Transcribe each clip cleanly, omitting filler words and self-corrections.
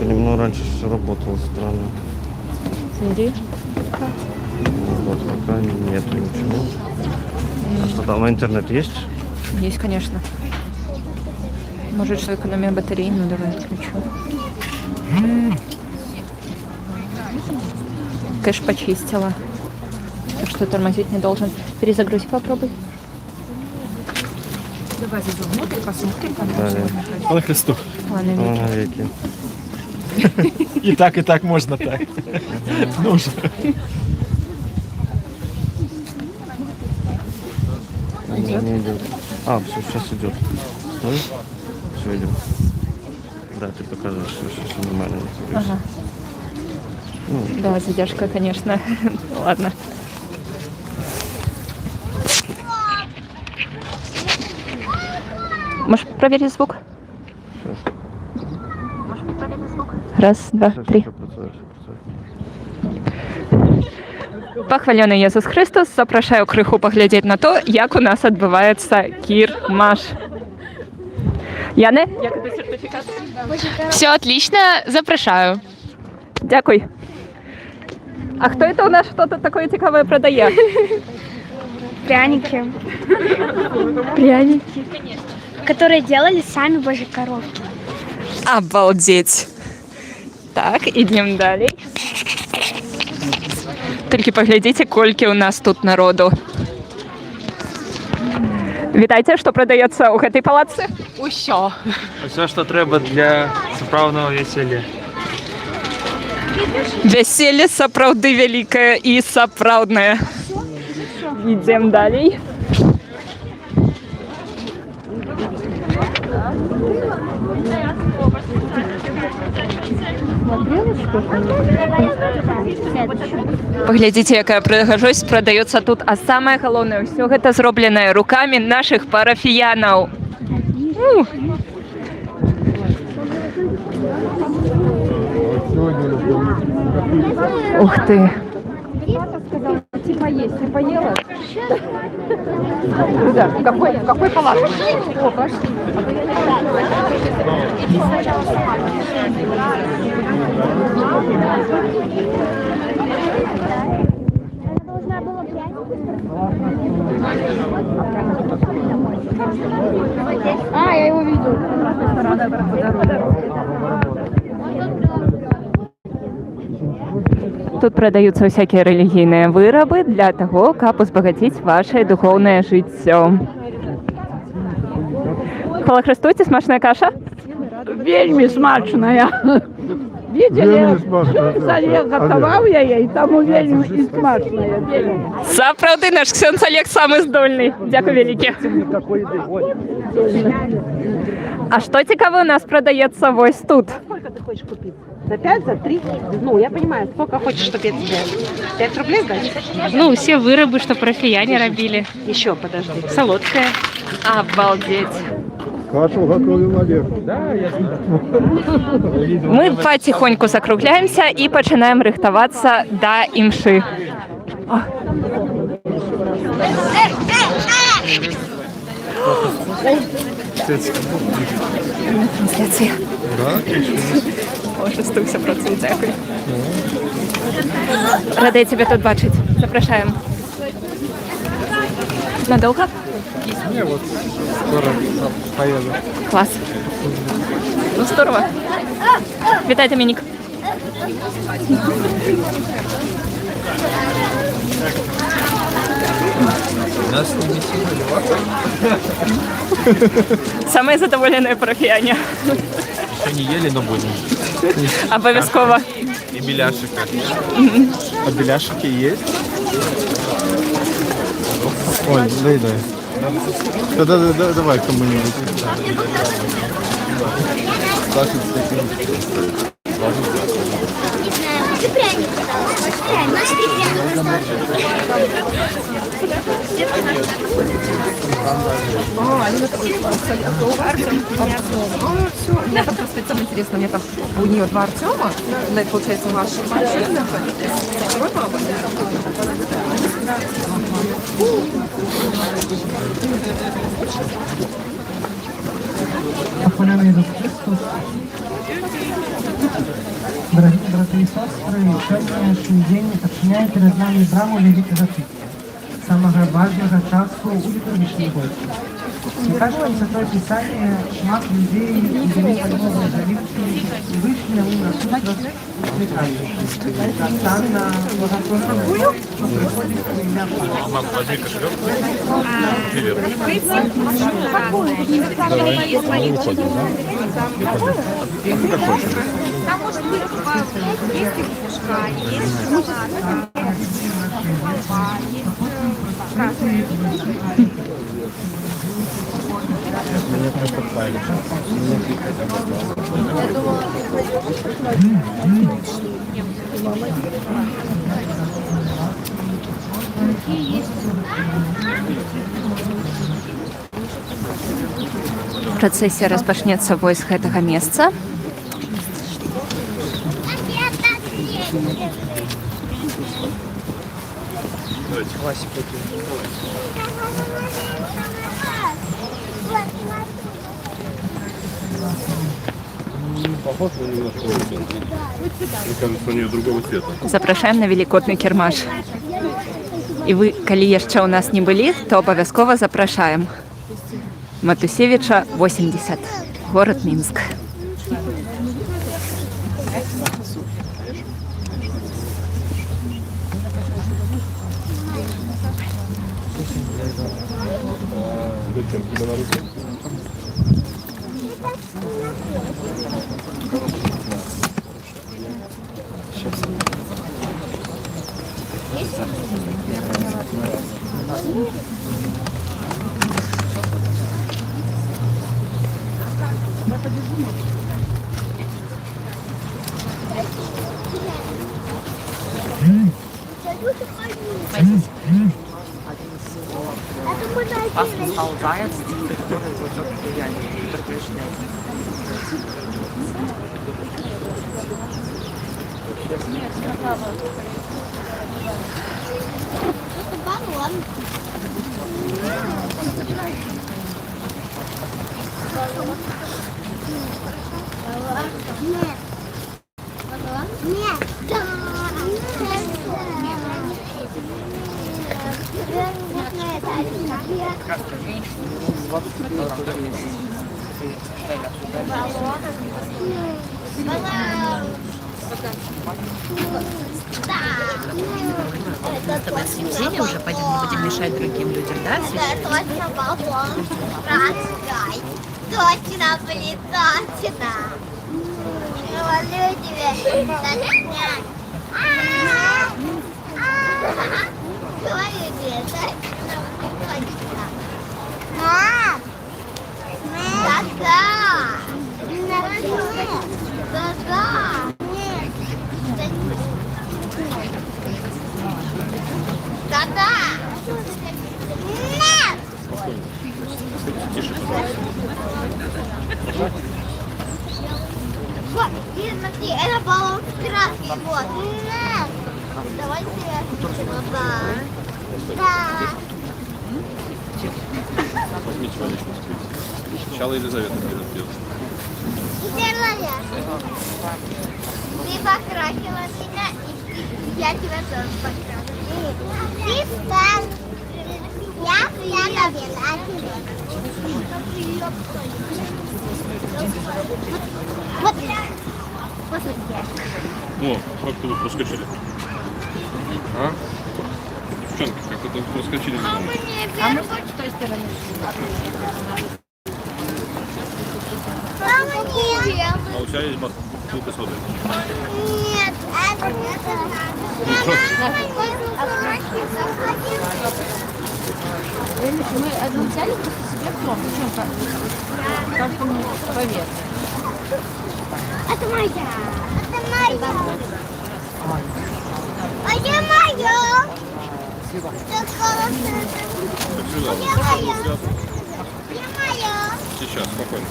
понимаю, раньше все работало странно. Смотри. Вот пока нету ничего. А что там, интернет есть? Есть, конечно. Может, что экономия батареи? Ну, давай отключу. Кэш почистила. Так что тормозить не должен. Перезагрузить попробуй. Давай зайдем внутрь, посмотрим. Далее. Слава Христу. Ладно, Слава Вики. навеки. И так можно так. Ну уже. Не идет. А, все, сейчас идет. Все идет. Да, ты показываешь, что все нормально. Ага. Да, задержка, конечно. Ладно. Можешь проверить звук? Раз, два, три. Пахвалений Єсус Христос, запрошаю криху поглядеть на то, як у нас відбувається кір-маш. Яне? Як тобі сертифікат? Все отлично, запрошаю. Дякую. А хто це у нас щось таке цікаве продає? Пряники. Пряники. Которые делали сами божьи коровки. Обалдеть. Так, ідемо далі. Тільки поглядіть, кольки у нас тут народу. Вітайте, що продається у цій палаці? Усьо. Все, що треба для справного весілля. Весілля сапраўды вялікае і сапраўднае. Ідем далі. Паглядзіце, якая прыгажосць прадаецца тут, а самае галоўнае, ўсё гэта зробленае рукамі нашых парафіянаў. Ух ты! Типа есть, ты поела? Да, в какой палатке? О, пошли. А, я его видел. Тут продаются всякие религийные вырабы для того, как узбагатить ваше духовное жыццё. Хвала Христу, ці смачная каша? Вельмі смачная. Видели? Олег готовал я ей, тому вельмі і смачная. Сапраўды наш ксёндз Олег самы здольны. Дякую вялікі. А што цікава у нас продаецца вось тут? Сколько ты хочешь купить? За 5, за 3? Ну, я понимаю, сколько хочешь, чтобы я тебе 5 рублей дать? Ну, все вырабы, что парафияне робили. Еще, подожди. Солодкая. Обалдеть. Кашу готовил Олег. Мы потихоньку закругляемся и начинаем рыхтоваться до имши. Трансляція. Боже, стукся про це, дякую. Рада тебе тут бачить. Запрошаємо. Надовго? Не, вот скоро поеду. Клас. Ну, здорово. Вітайте, Мінік. Нас не Самые задоволенные парафіяне. Еще не ели, но будем. Обов'язково. И беляшика. А беляшики есть? Ой, дай. Давай кому-нибудь. Саша, Мне там просто самое интересное, мне там у нее 2 Артема, получается, младший мальчик. Второй папа. Дорогие братья и сестры, сегодняшний день отчиняет перед нами браму великого Тыки, самого важного часу у литургичной гости. Мне кажется, Святое Писание шмат людей и великого завивки вышли на нас прекрасно. Оксана, благословенная, что приходит к меня. Мам, возьми кошелек. Привет. Давай, мы выходим, да? Как хочешь. Там может быть есть игрушка, есть шоколад, Меня просто пали. Працэсія распачнецца вось з гэтага месца. Похож на немножко Мне кажется, у нее другого цвета. Запрашаем на велікодны кірмаш. І вы, калі яшчэ ў нас не былі, то абавязкова запрашаем. Матусевіча, 80, город Мінск. Зачем тебя на руке? Свечение уже пойдем, не будем мешать другим людям, да? Точно, балкон. Раскай. Точно, блин, точно. Люблю тебя. Говорю тебе, точно. Мам! Да-да! Да-да! Да-да! Нет! Тише, пожалуйста. Вот, и смотри, это баллон красный, вот. Нет! Давайте. Да. Да. Возьмите водичку. Сначала Елизавета пьет. Сделали. Ты покрасила меня, и я тебя тоже покрасила. Ты стал. Я навела тебя. Вот. О, как вы проскочили? А? Девчонки, как это проскочили? А мы хоть с той стороны. Мама, нет. А у тебя есть бутылка соды? Нет, это не Мы одну взяли просто себе в дом. Причем каждому поверх. Это моя. Это моя. А где моя? Так хорошо. Где моя? Где моя? Сейчас, спокойно.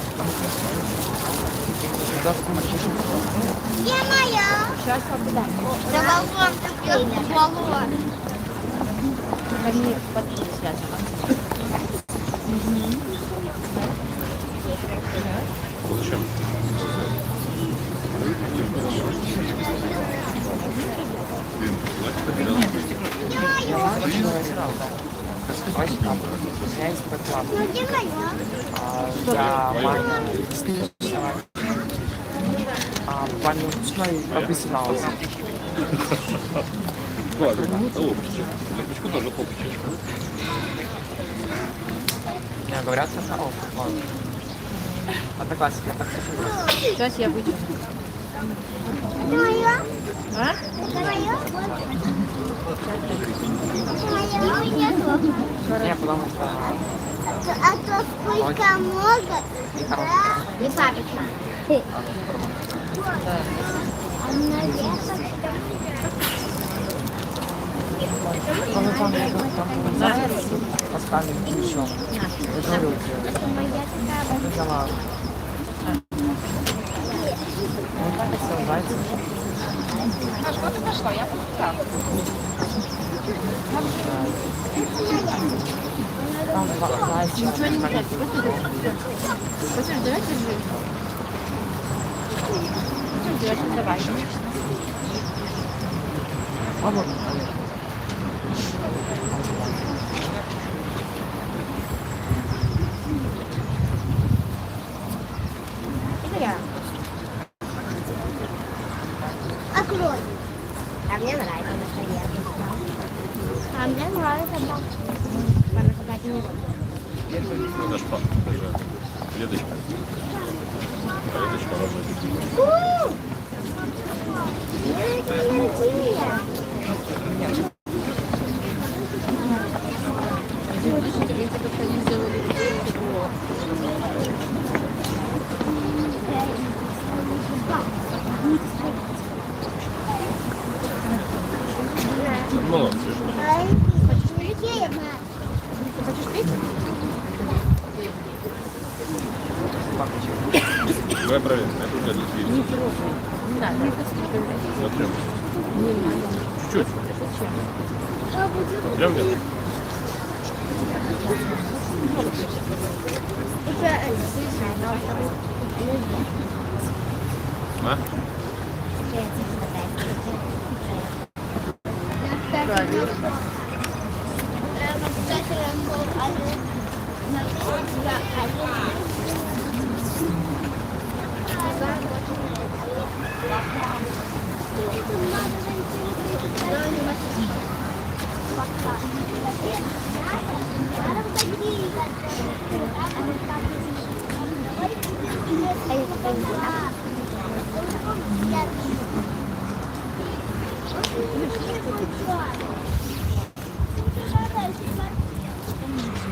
Где моя? Сейчас когда? Да балкон такой. Балкон. Они подписи связаны. Зачем? Ну, где моё? Ладно, лопочек. Лопочку тоже лопочек. Говорят, что одноклассники, я так скажу. Сейчас я выйду. Это моё? А? Это моё? Это моё нету. Не, потому что А то сколько много. Да? И папочка. А у меня есть. поставили еще. Я говорю, Это моя такая. взяла. Вот так и все, зайцы. А что ты пошла? Я пошла. Там зайцы. Ничего не взять. Слушай, давайте жить. Давай. А вот. Открой. А мне нравится настоящий. А мне нравится бабушка. Она сказать не будет. Ну, даже папа, даже клеточка. Клеточка ложится. Молодцы. Давай проверим. Это для детей. Не надо. Зачем? Чуть-чуть. Прям нет. А?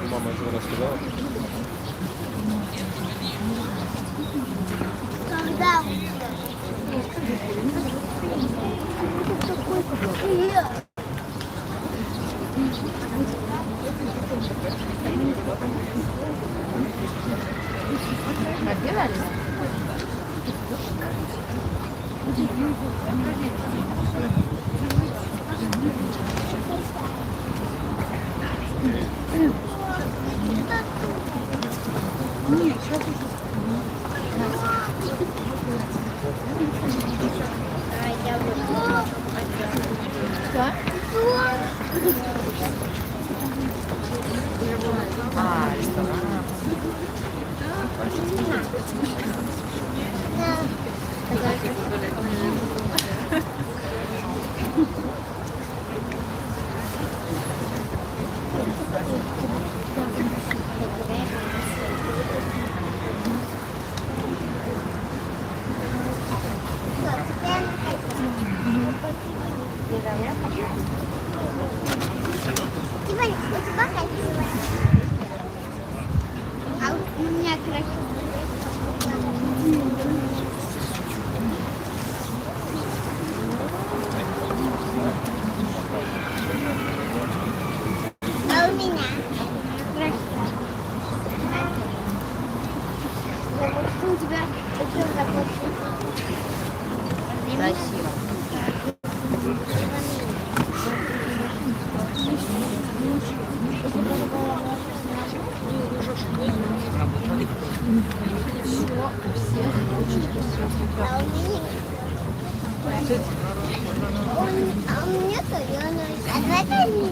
Мама этого рассказала? Когда? Отделались? А, ресторан. Сегодня у тебя красивая. А у меня красивая. А у меня красивая. У тебя еще такой. Красиво. А у меня а у меня то я. А давай меня.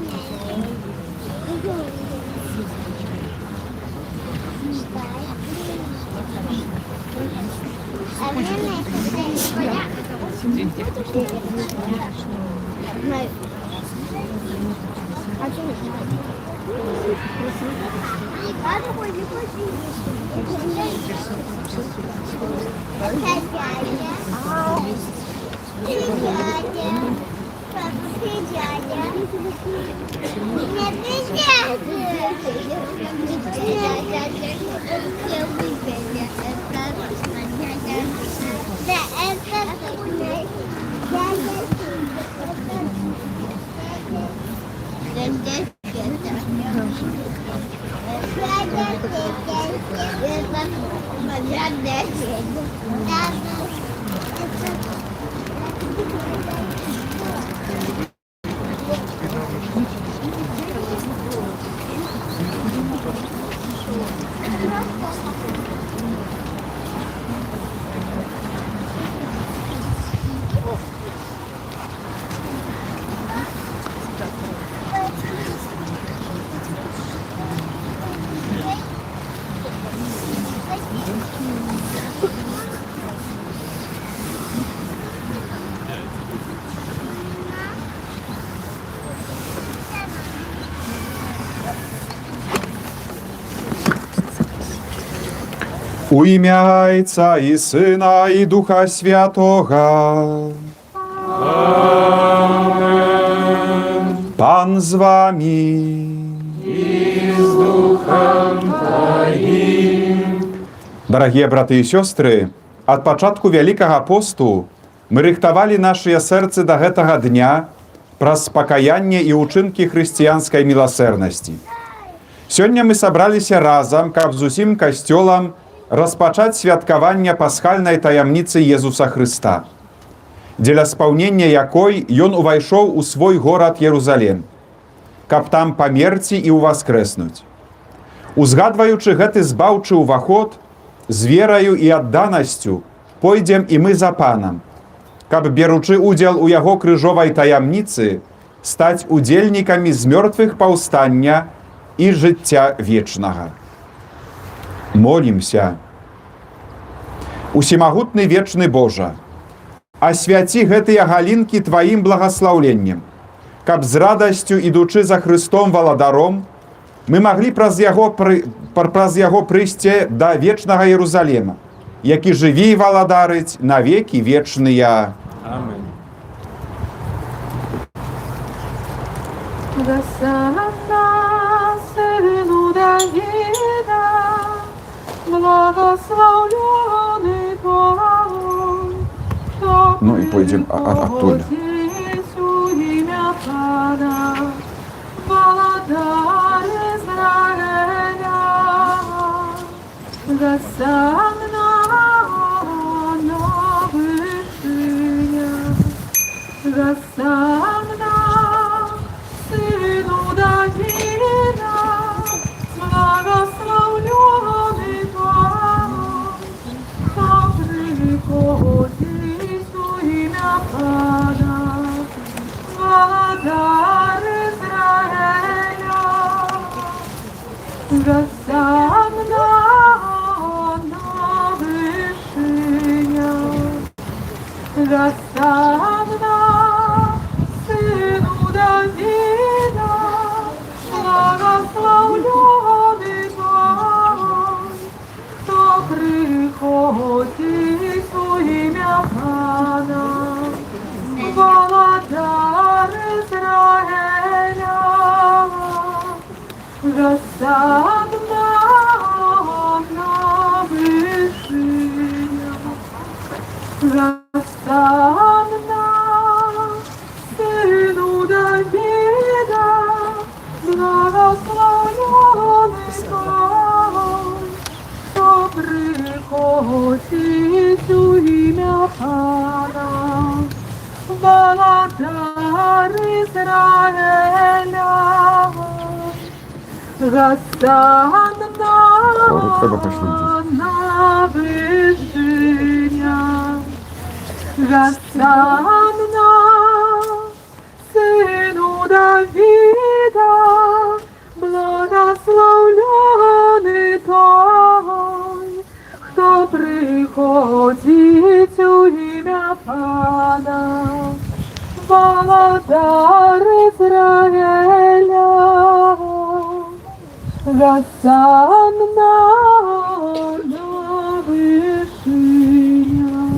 У ім'я Отця і Сина, і Духа Святого. Амен. Пан з вами. І з Духом Твоїм. Дорогие браты і сестры, ад пачатку Вялікага посту мы рыхтавалі нашыя сэрцы да гэтага дня праз спакаянне і ўчынкі хрысціянскай міласэрнасці. Сёння мы сабраліся разам, каб з усім касцёлам распачаць святкаванне пасхальнай таямніцы Езуса Хрыста, дзеля спаўнення якой ён увайшоў у свой горад Єрусалем, каб там памерці і ўваскрэснуць. Узгадваючы гэты збаўчы ўваход, з вераю і адданасцю пойдзем і мы за Панам, каб, беручы ўдзел у яго крыжовай таямніцы, стаць удзельнікамі з мёртвых паўстання і жыцця вечнага. Молімся. Усімагутны вечны Божа, асвяці гэтыя галінкі Тваім благаслаўленнем, каб з радасцю, ідучы за Хрыстом валадаром, мы маглі праз яго прыйсці да вечнага Єрусалема, які жыве і валадарыць на векі вечныя. Аминь. Ну і пойдем оттуда. Благословляний той, хто приходить у ім'я Пана, Володар Ізраїля, Госанна на вишинях,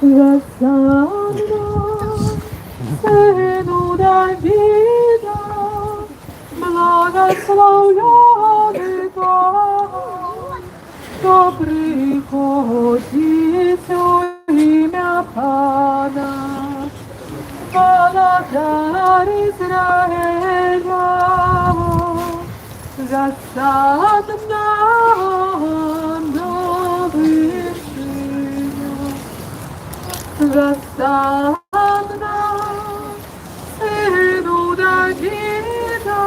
Госанна сину Давида, благословляний той, хто приходить у ім'я Пана, Володар Ізраїля, Госанна на вишинях, Госанна сину Давида,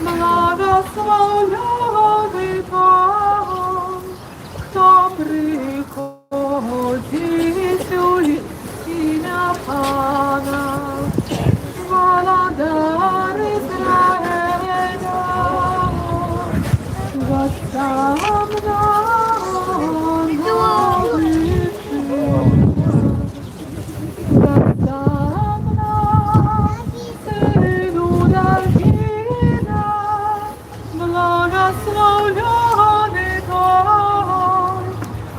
благословляний той, хто приходить у ім'я Пана, Володар Ізраїля, Госанна на вишинях, Госанна сину Давида, благословляний той,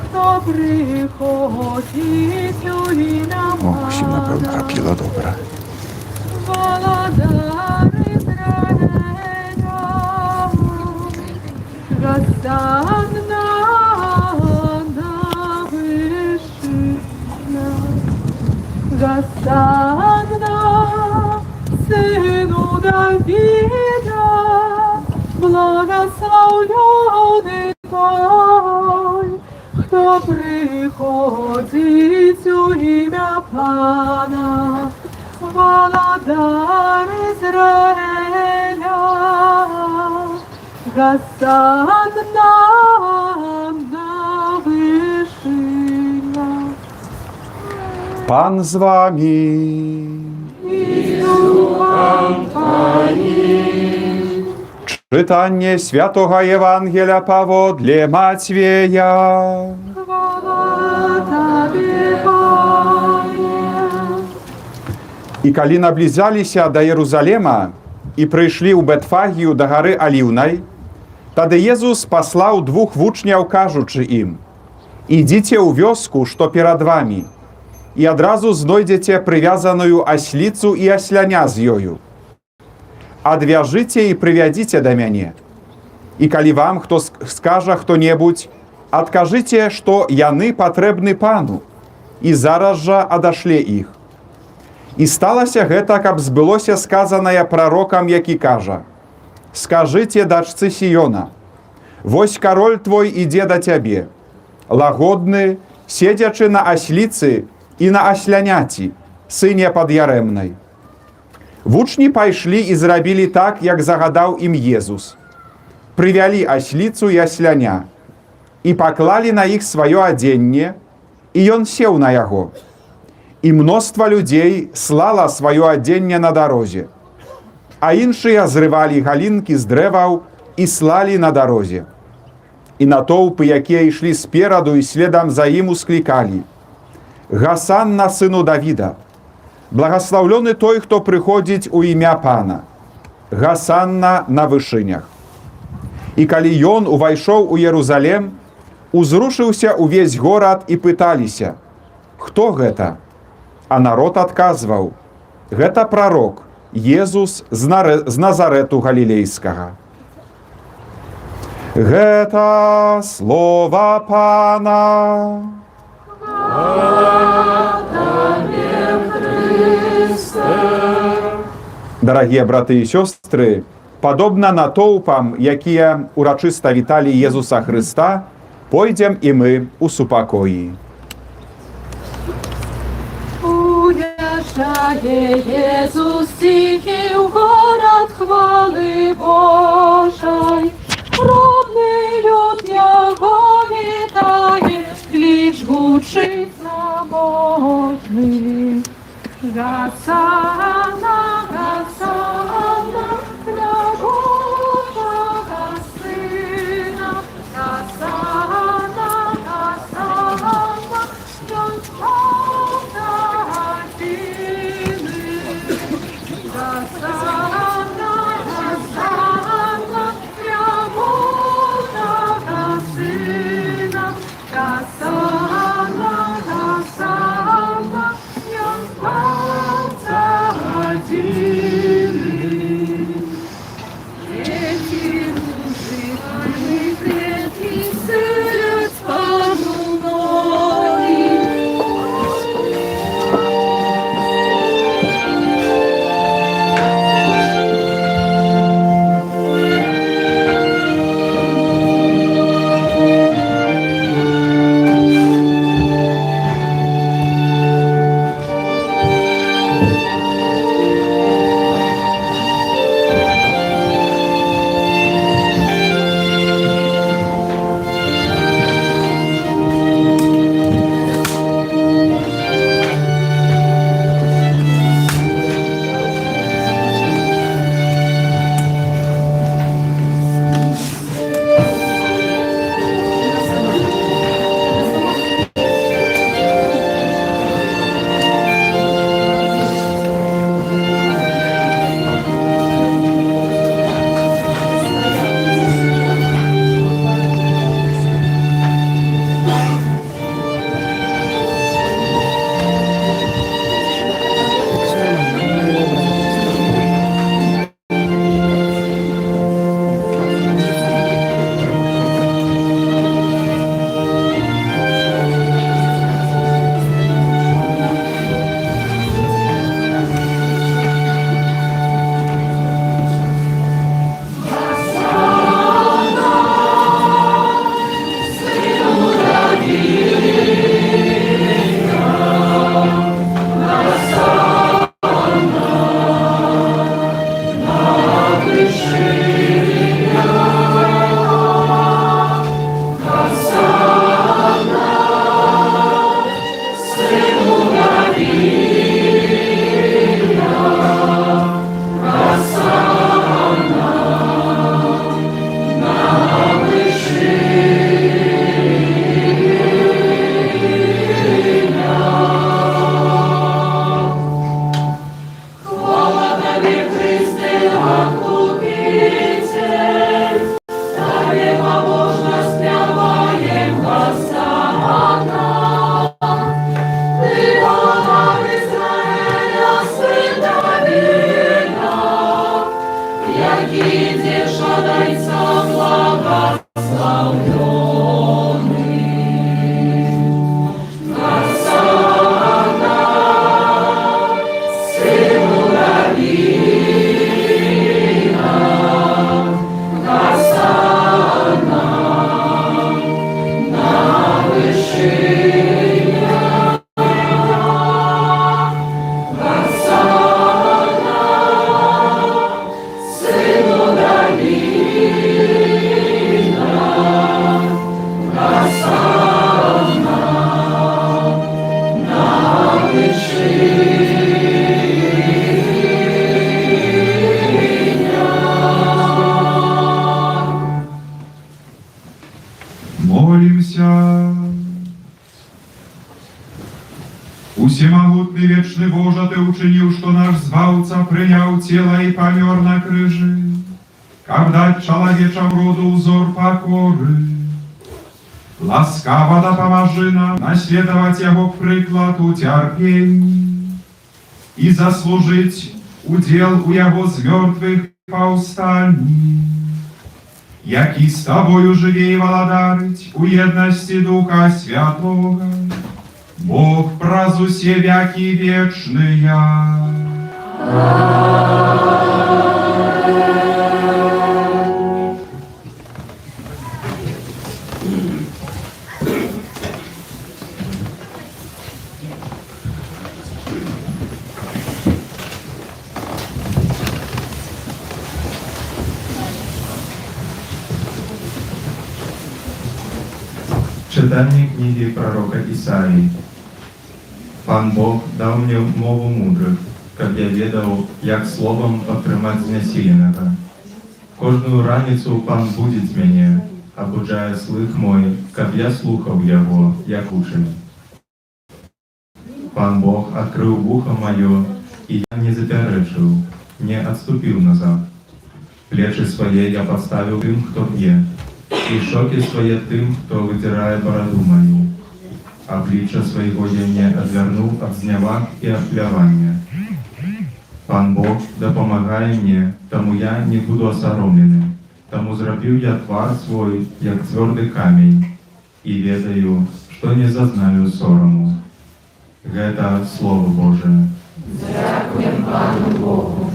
хто приходить у ім'я Пана, добре. Володар Ізраїля, Госанна на вишинях, Госанна сину Давида, благословляний той, хто приходить у ім'я Пана, Володар Ізраїля, Госанна на вишинях. Пан з вами. І з духом твоїм. Читання Святого Євангелія паводле Матвея. Хвала Тобі, Боже. І калі наблізаліся да Єрусалема і прийшлі ў Бетфагію да гары Аліўнай, тады Езус паслаў двух вучняў, кажучы ім: «Ідзіце ў вёску, што перад вамі, і адразу знойдзеце прывязаную асліцу і асляня з ёю. Адвяжыце і прывядзіце да мяне. І калі вам хто скажа хто-небудзь, адкажыце, што яны патрэбны пану, і зараз жа адашле іх. І сталася гэта, каб збылося сказанае прарокам, які кажа: скажыце дачцы Сіёна, вось кароль твой ідзе да цябе, лагодны, седзячы на асліцы і на асляняці, сыне пад'ярэмнай». Вучні пайшлі і зрабілі так, як загадаў ім Езус. Прывялі асліцу і асляня, і паклалі на іх сваё адзенне, і ён сеў на яго. І мноства людзей слала сваё адзенне на дарозе, а іншыя зрывалі галінкі з дрэваў і слалі на дарозе. І натоўпы, якія ішлі спераду і следам за ім, усклікалі: «Гасанна сыну Давіда! Благословленный той, хто прыходзіць у імя Пана! Гасанна на вышынях!» І калі ён увайшоў у Єрусалем, узрушыўся увесь горад і пыталіся: «Хто гэта?» А народ адказваў: «Гэта прарок Езус з Назарету Галілейскага». Гэта слова Пана. Дарагія браты і сёстры, падобна натоўпам, якія урачыста віталі Езуса Хрыста, пойдзем і мы ў супакоі. Уезжає Єсус тихий в город хвали Божой, ровний люд його вітає, клич гучить заможний. Гасана, Гасана, для Божого Молимся. Усемогутный вечный Боже, Ты учинил, что наш звалца принял тело и помер на крыже, как дать человечам роду узор покоры. Ласкаво да поможи нам наследовать Его прикладу терпений и заслужить удел у Его з мертвых повстаний, які з Тобою живе и владарить у едности Духа Святого, Бог празу все веки вечные. Читання книги пророка Ісаї. Пан Бог дав мне мову мудрих, как я ведал, як словом отримать знесиленого. Кожную раницу Пан будет мене, обуджая слых мой, как я слухав Его, як учень. Пан Бог открыл ухо мое, и я не запярэчыў, не отступил назад. Плечи свои я подставил тем, кто пьет, и шоки свои тем, кто вытирает бороду мою. Обличчя своего я не отвернул от зневаг и от плявания. Пан Бог допомагає мне, тому я не буду осоромлений. Тому зробив я твар свой, як твердий камінь, і ведаю, що не зазнаю сорому. Гэта Слово Божие. Дякуємо Пану Богу.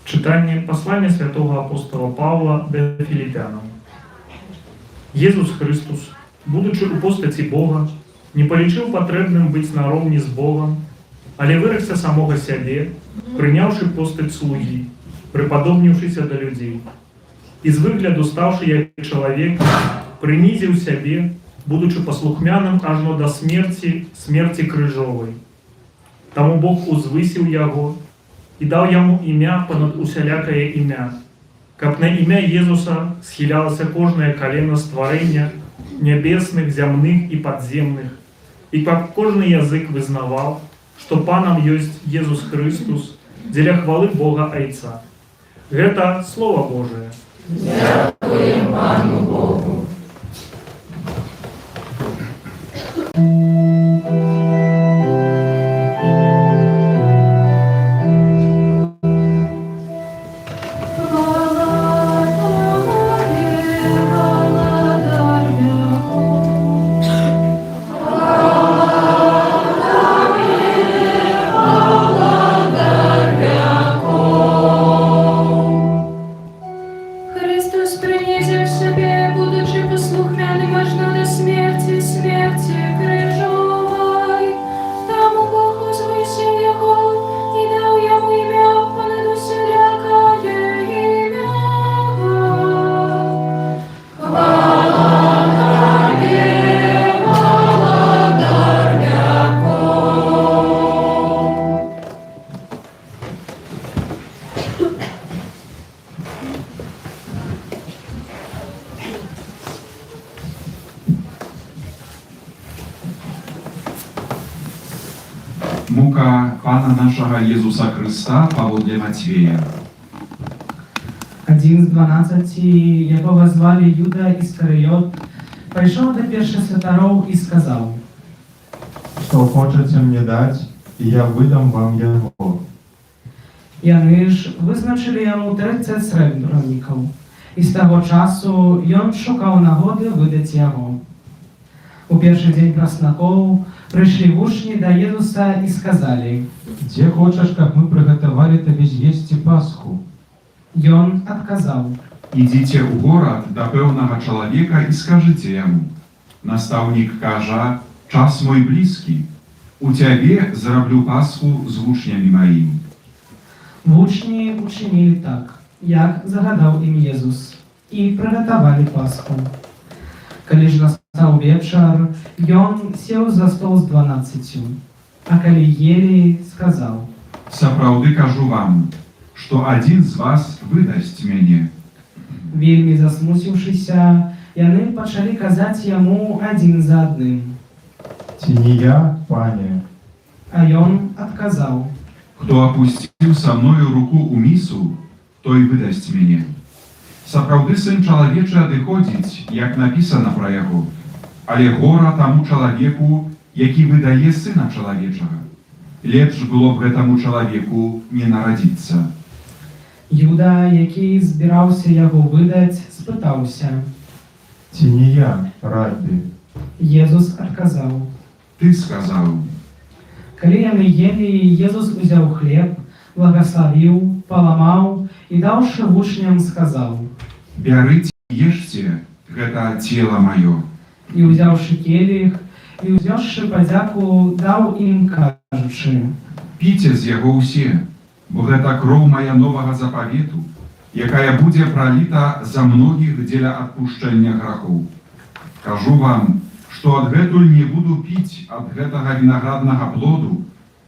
Читание послания святого апостола Павла до Филиппянам. Езус Христос, будучи у постаті Бога, не полічив потребним бить наровні з Богом, але вирекся самого себе, прийнявши постать слуги, приподобнившися до людей. Із вигляду ставши як чоловік, принизив себе, будучи послухмяним аж до смерти, смерти крижової. Тому Бог узвисив його і дав йому ім'я понад усялякое ім'я, каб на ім'я Єзуса схилялося кожне колено створення небесних, земних і подземних, і каб кожний язик визнавав, що Паном єсть Єзус Христос, для хвали Бога Отця. Гэта Слово Божие. Дякуємо Пану Богу. Христос принизив себе, будучи Мука Пана нашага Езуса Христа паводле Матвея. Один з 12, якого звали Юда Іскарыёт, прийшов до першосвятароў і сказав: Что хочете мне дать, и я выдам вам его. Яны ж визначили йому 30 сребранікаў, і з того часу ён шукав нагоди видати його. У перший день праздников пришли вучні до Єзуса і сказали: Где хочешь, как мы приготовили тебе з'їсти Пасху? Ён отказал: Ідзіце ў горад да пэўнага чалавека і скажыце яму: Настаўнік кажа, час мой блізкі, у цябе зараблю Пасху з вучнямі маімі. Вучні учинили так, як загадав їм Єзус, і приготовили Пасху. Коли ж настав вечір, ён сів за стол з 12, а коли ели, сказав: Сапраўды кажу вам, што адзін з вас выдасць мяне. Вельмі засмусіўшыся, яны пачалі казаць яму адзін за адным. Ці не я, пане? А ён адказаў: Хто апусціў са мною руку ў місу, той выдасць мяне. Сапраўды сын чалавечы адыходзіць, як напісана пра яго, але гора таму чалавеку, які выдае сына чалавечага. Лепш было б гэтаму чалавеку не нарадзіцца. Юда, які збіраўся яго выдаць, спытаўся: Ці не я, рабі? Єзус адказаў: Ты сказаў. Калі яны ели, Єзус узяў хлеб, благословіў, паламаў і даўшы вучням сказаў: Бярыце, ешце, гэта цела маё. І ўзяўшы келіх, і ўзяўшы падзяку, даў ім, кажучы: Піце з яго ўсе, бо гэта кроў мая новага запавету, якая будзе праліта за многіх дзеля адпушчэння грахоў. Кажу вам, што адгэтуль не буду піць ад гэтага вінаграднага плоду,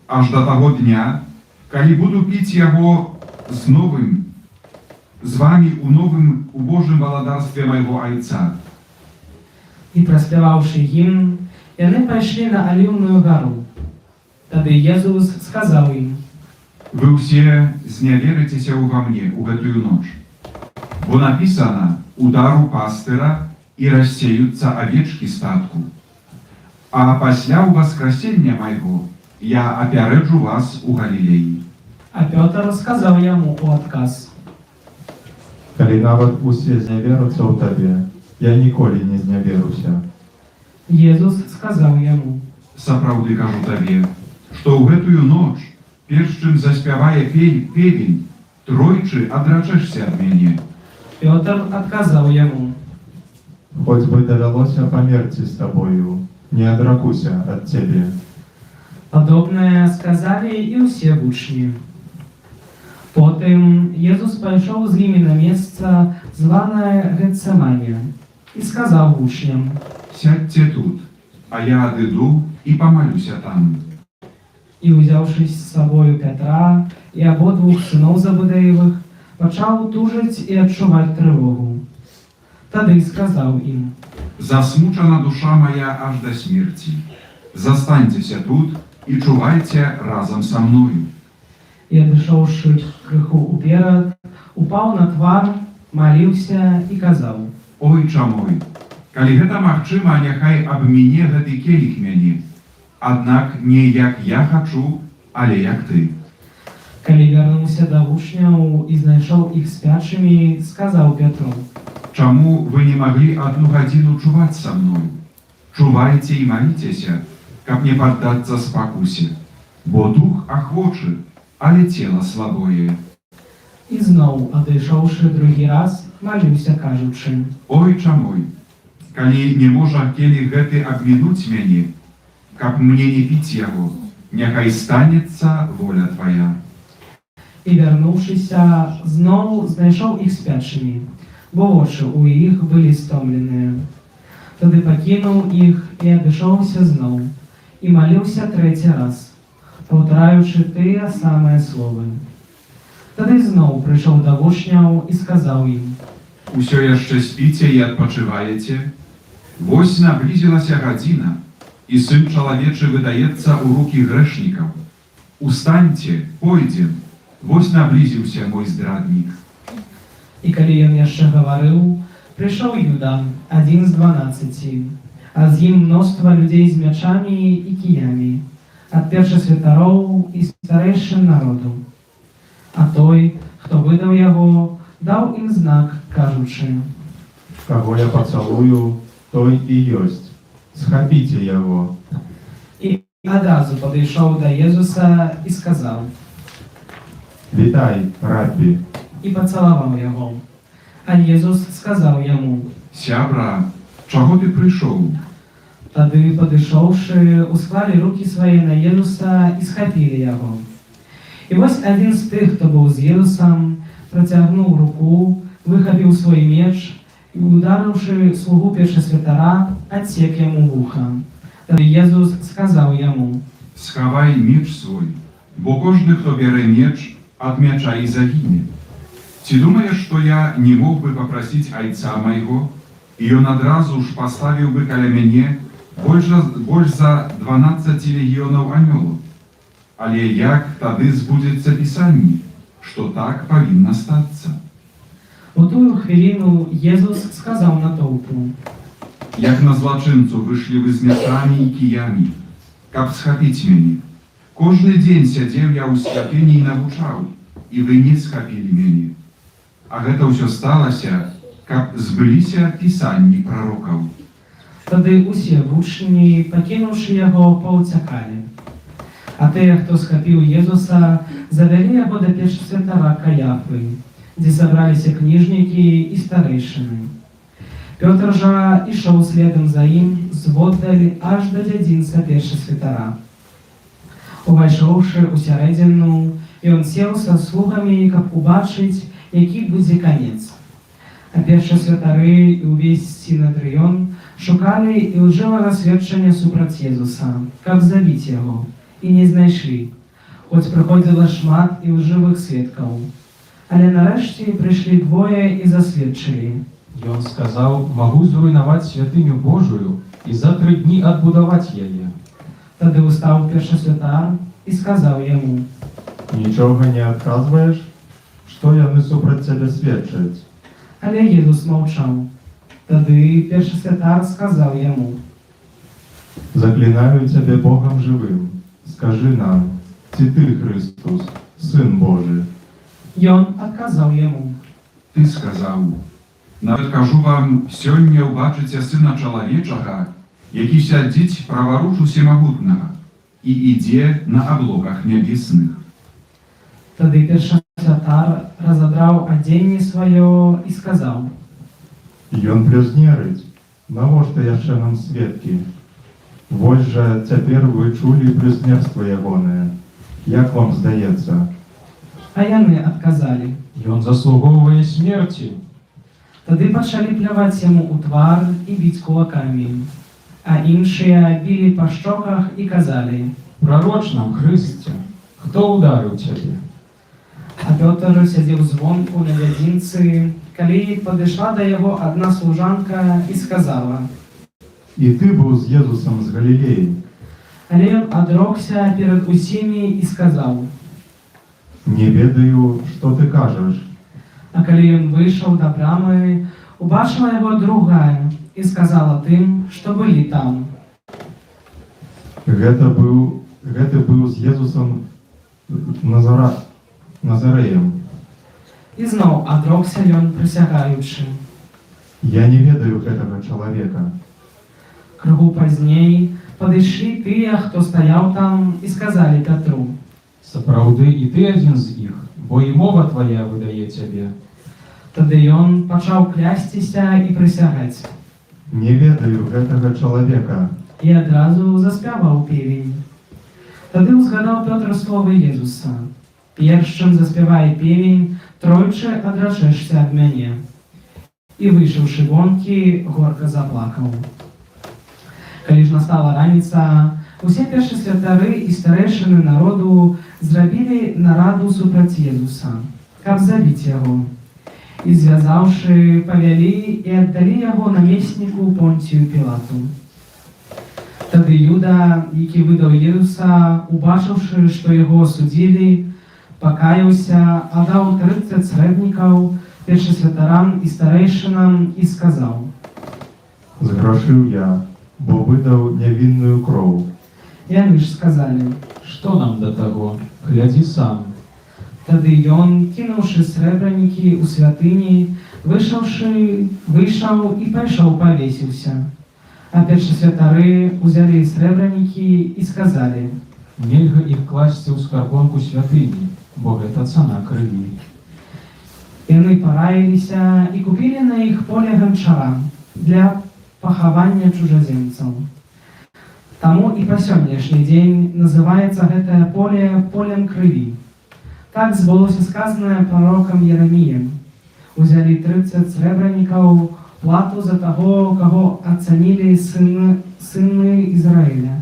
аж да таго дня, калі буду піць яго з вамі у Божым валадарстве майго Айца. І праспяваўшы гімн, яны пайшлі на Аліўную гару. Тады Єзус сказаў ім: Вы ўсе зняверыцеся ўва мне ў гэтую ноч. Бо напісана: удару пастыра і рассеюцца авечкі статку. А пасля ўваскрасення майго я апярэджу вас у Галілеі. А Пётр сказаў яму у адказ: Калі нават усе зняверуцца ў табе, я ніколі не зняверуся. Єзус сказаў яму: Сапраўды кажу табе, што ў гэтую ноч, перш чым заспявае певень, тройчы адрачэшся ад мяне. Пётр адказаў яму: Хоць бы давялося памерці з табою, не адракуся ад цябе. Падобнае сказалі і ўсе вучні. Потым Єзус пайшоў з імі на месца, званае Гецеманія, і сказаў вучням: Сядьце тут, а я адыду і памалюся там. І, узяўшы з сабою Пятра і абодвух сыноў Забудэевых, пачаў тужыць і адчуваць трывогу. Тады сказаў ім: Засмучана душа моя аж до смерти. Застаньтеся тут і чувайце разом со мною. І, адышоўшы крыху уперад, упаў на твар, маліўся і казаў: Ойча мой, калі гэта магчыма, няхай абміне гэты келіх мяне. Аднак не як я хачу, але як ты. Калі вярнуўся да вучняў і знайшоў іх спячымі, сказаў Петру: Чаму вы не маглі адну гадзіну чуваць са мною? Чувайце і маліцеся, каб не паддацца спакусе, бо дух ахвочы, але цела слабое. І зноў, адышоўшы другі раз, маліўся, кажучы: Ойча мой, калі не можа келіх гэты абмінуць мяне, каб мне не піць яго, няхай станецца воля твая. І, вярнуўшыся, зноў знайшоў іх спячымі, бо вочы ў іх былі стомленыя. Тады пакінуў іх і адышоўся зноў, і маліўся трэці раз, паўтараючы тыя самыя словы. Тады зноў прыйшоў да вучняў і сказаў ім: Усё яшчэ спіце і адпачываеце? Вось наблізілася гадзіна, і сын чалавечы выдаецца ў рукі грэшнікаў. Устаньте, пойдем, вось наблизился мой здрадник. І калі ён яшчэ гаварыў, прыйшоў Юда, адзін з 12, а з ім мноства людзей з мячамі і кіямі, ад першасвятароў і старэйшын народу. А той, хто выдаў яго, даў ім знак, кажучы: Кого я поцелую, той и есть. Схапите его. І адразу падышоў да Езуса і сказаў: Витай, рабби. І пацалаваў яго. А Езус сказаў яму: Сябра, чаго ты прыйшоў? Тады, падышоўшы, усклалі рукі свае на Езуса і схапілі яго. І вось адзін з тых, хто быў з Езусам, працягнуў руку, выхапіў свой меч і, ударыўшы слугу першасвятара, адсек яму вуха. Тады Езус сказаў яму: Схавай меч свой, бо кожны, хто бярэ меч, ад мяча і загіне. Ці думаеш, што я не мог бы папрасіць айца майго, і ён адразу ж паставіў бы каля мяне больш за 12 легіёнаў анёлаў? Але як тады збудзецца пісанне, што так павінна стацца? У тую хвіліну Езус сказаў натоўпу: Як на злачынцу вышлі вы з мячамі і кіямі, каб схапіць мяне. Кожны дзень сядзеў я ў святыні і навучаў, і вы не схапілі мяне. А гэта ўсё сталася, каб збыліся пісанні прарокаў. Тады усе вучні, пакінуўшы яго, паўцякалі. А тыя, хто схапіў Езуса, завялі яго да першасвятара Каяфы, дзе сабраліся кніжнікі і старэйшыны. Пётр жа ішоў следам за ім зводдаль аж да дзядзінца першасвятара. Увайшоўшы ў сярэдзіну, ён сеў са слугамі, каб убачыць, які будзе канец. А першасвятары і ўвесь сінадрыён шукалі ілжывага сведчання супраць Езуса, каб забіць яго, і не знайшлі, хоць прыходзіла шмат ілжывых сведкаў. Але нарэшце прыйшлі двое і засведчылі. Ён сказаў: «Магу зруйнаваць святыню Божую і за 3 дні адбудаваць яе». Тады устаў першасвятар і сказаў яму: Нічога не адказваеш? Што яны супраць цябе сведчаць? Але Езус маўчаў. Тады першасвятар сказаў яму: Заклинаю цябе Богом жывым, скажы нам, ці ты Христос, Сын Божий? Ён адказаў яму: Ты сказаў: нават кажу вам, сёння ўбачыце Сына чалавечага, які сядзіць праваруч усемагутнага і ідзе на аблоках нябесных. Тады першасвятар разадраў адзенне сваё і сказаў: Ён блюзнерыць, навошта яшчэ нам сведкі? Вось жа цяпер вы чулі блюзнерства ягонае. Як вам здаецца? А яны адказалі: Ён заслугоўвае смерці. Тады пачалі пляваць яму ў твар і біць кулакамі, а іншыя білі па шчоках і казалі: Прароч нам, Хрысце, хто ударыў цябе? А Пётр сядзеў звонку на дзядзінцы, калі падышла да яго адна служанка і сказала: І ты быў з Езусам з Галілеі. Але ён адрокся перад усімі і сказаў: Не ведаю, што ты кажаш. А калі ён выйшаў да брамы, убачыла яго другая і сказала тым, што былі там: Гэты быў з Езусам Назарэем. І зноў адрокся ён, прысягаючы: Я не ведаю гэтага чалавека. Крыху пазней падышлі тыя, хто стаяў там, і сказалі Пятру: Сапраўды і ты адзін з іх, бо і мова твая выдае цябе. Тады ён пачаў клясціся і прысягаць: Не ведаю гэтага чалавека. І адразу заспяваў певень. Тады ўзгадаў Пётр словы Езуса: Перш чым заспявае певень, тройчы адрачэшся ад мяне. І выйшаўшы вонкі, горка заплакаў. Калі ж настала раніца, усе першасвятары і старэйшыны народу зрабілі нараду супраць Езуса, каб забіць яго. І звязаўшы, павялі і аддалі яго намесніку Понцію Пілату. Тады Юда, які выдаў Езуса, убачыўшы, што яго судзілі, пакаяўся, аддаў 30 срэбнікаў першасвятарам і старэйшынам і сказаў: Зграшыў я, бо выдаў нявінную кроў. Яны ж сказалі: Што нам да таго? Глядзі сам. Тады ён, кінуўшы срэбранікі ў святыні, выйшаў і пайшоў павесіўся. А першасвятары ўзялі срэбранікі і сказалі: Нельга іх класці ў скарбонку святыні, бо гэта цана крыві. Яны параіліся і купілі на іх поле ганчара для пахавання чужаземцаў. Таму і па сённяшні дзень называецца гэтае поле полем крыві. Так збылося сказанае пророкам Єремієм: узялі 30 срэбранікаў плату за таго, каго ацанілі сыны Ізраіля,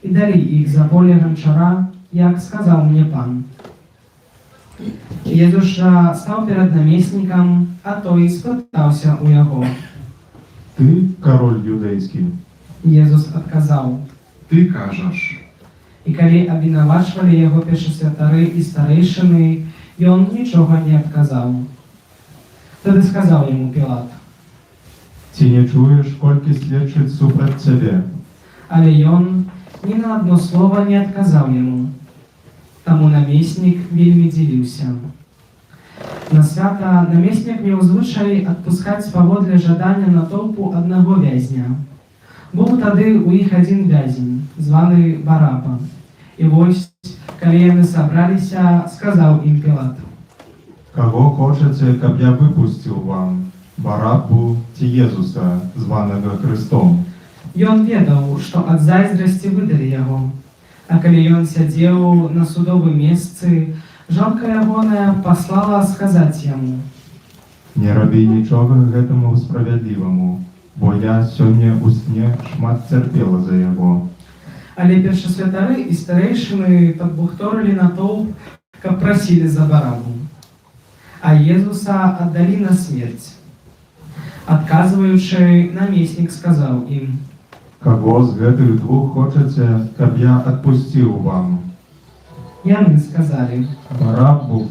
і далі іх за поле ганчара, як сказаў мне пан. Езус жа стаў перад намеснікам, а той спытаўся ў яго: Ты кароль юдэйскі? Езус адказаў: Ты кажаш. І калі абвінавачвалі яго першасвятары і старэйшыны, ён нічога не адказаў. Тады сказаў яму Пілат: Ці не чуеш, колькі сведчыць супраць цябе? Але ён ні на адно слова не адказаў яму. Таму намеснік вельмі дзівіўся. На свята намеснік меў звычай адпускаць паводле жадання натоўпу аднаго вязня. Быў тады ў іх адзін вязень, званы Бараба. І вось, калі яны сабраліся, сказаў ім Пілат: Каго хочаце, каб я выпусціў вам? Барабу ці Езуса, званага Хрыстом? Ён ведаў, што ад зайздрасці выдалі яго. А калі ён сядзеў на судовым месцы, жонка ягоная паслала сказаць яму: Не рабі нічога гэтаму справядліваму, бо я сёння ў сне шмат цярпела за яго. Але першасвятары і старэйшыны падбухторылі натоўп, каб прасілі за Барабу. А Езуса аддалі на смерць. Адказваючы, намеснік сказаў ім: Каго з гэтых двух хочаце, каб я адпусціў вам? Яны сказалі: Барабу.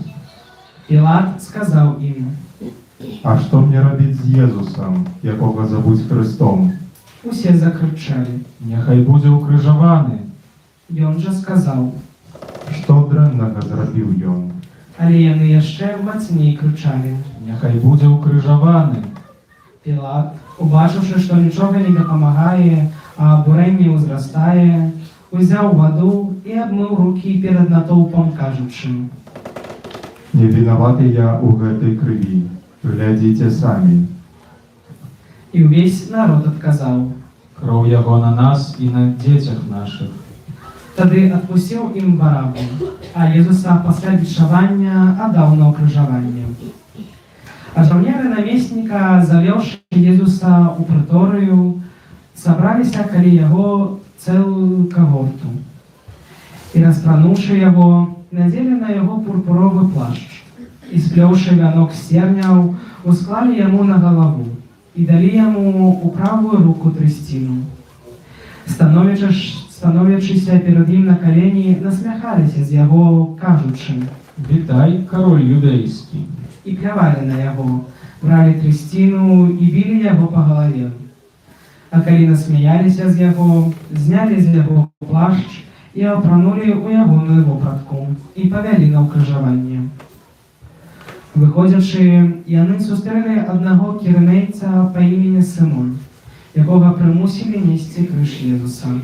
Пілат сказаў ім: А што мне рабіць з Езусам, якога завуць Хрыстом? Усе закрычалі: Няхай будзе ўкрыжаваны. Ён жа сказаў: Што дрэннага зрабіў ён? Але яны яшчэ мацней крычалі: Няхай будзе ўкрыжаваны. Пілат, убачыўшы, што нічога не дапамагае, а абурэнне ўзрастае, узяў ваду і абмыў рукі перад натоўпам, кажучы: Не вінаваты я ў гэтай крыві, глядзіце самі. І ўвесь народ адказаў: Кроў яго на нас і на дзецях нашых. Тады адпусціў ім Барабу, а Езуса пасля бічавання аддаў на ўкрыжаванне. А жаўнеры намесніка, завеўшы Езуса ў прыторыю, сабраліся каля яго цэлую кагорту. І распрануўшы яго, надзелі на яго пурпуровы плашч, і сплёўшы вянок сцерняў, усклалі яму на галаву і далі яму ў правую руку трысціну. Становячыся перад ім на калені, насмяхаліся з яго, кажучы: Вітай, кароль юдэйскі. І плявалі на яго, бралі трысціну і білі яго па галаве. А калі насмяяліся з яго, знялі з яго плашч і апранулі ў ягоную вопратку і павялі на ўкрыжаванне. Выходзячы, яны сустрэлі аднаго кірынейца па імені Сымон, якога прымусілі несці крыж Езуса.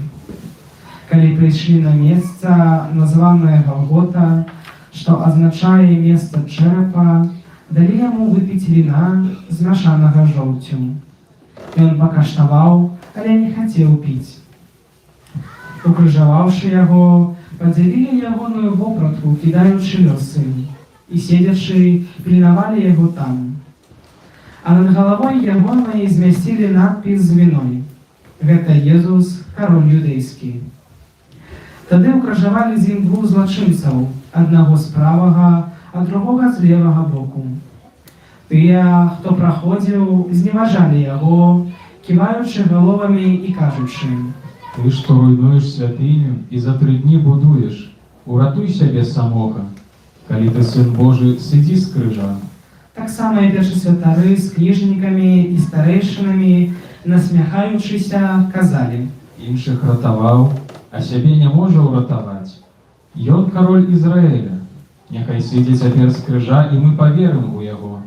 Калі прыйшлі на месца, названае Галгота, што азначае месца чэрапа, далі яму выпіць віна, змяшанага жоўцю. Ён пакаштаваў, але не хацеў піць. Укрыжаваўшы яго, падзялілі ягоную вопратку, кідаючы лёсы, і седзячы, пільнавалі яго там. А над галавой ягонай змясцілі надпіс з віной: Гэта Езус, кароль юдэйскі. Тады ўкрыжавалі з ім двух злачынцаў, аднаго з правага, а другога з левага боку. Тыя, хто праходзіў, зневажалі яго, ківаючы галовамі і кажучы: Ты, што руйнуеш святыню і за 3 дні будуеш, уратуй сябе самога. Калі ты сын Божий, сыдзі з крыжа. Так само і першасвятары з кніжнікамі і старэйшынамі, насмяхаючыся, казалі: Іншых ратаваў, а сябе не можа ўратаваць. Ён кароль Ізраіля. Няхай сыдзе цяпер з крыжа, і мы паверым у яго.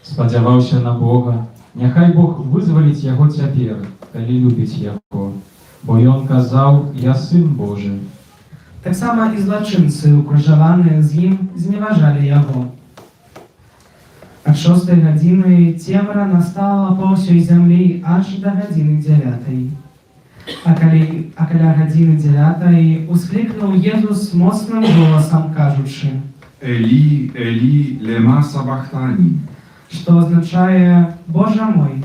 Спадзяваўся на Бога. Няхай Бог вызваліць яго цяпер, калі любіць яго. Бо ён казаў: я сын Божы. Таксама і злачынцы, укрыжаваныя з ім, зневажалі яго. Ад 6 гадзіны цемра настала па ўсёй зямлі аж да гадзіны 9. А каля гадзіны 9 усклікнуў Езус моцным голасам, кажучы: Елі, Елі, лема сабахтані. Што азначае: Божа мой,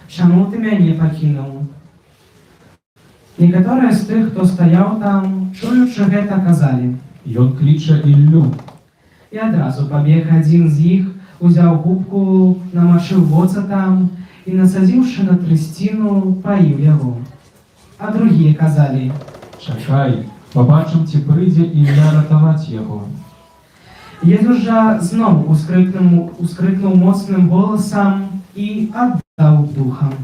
чаму ты мяне пакінуў? Некаторыя з тых, хто стаяў там, чуючы гэта, казалі: Ён кліча Іллю. І адразу пабег адзін з іх, узяў губку, намачыў воцатам і, насадзіўшы на трысціну, паіў яго. А другія казалі: Чакай, пабачым, ці прыйдзе Ілля ратаваць яго. Езус жа зноў ускрыкнуў моцным голасам і аддаў духам.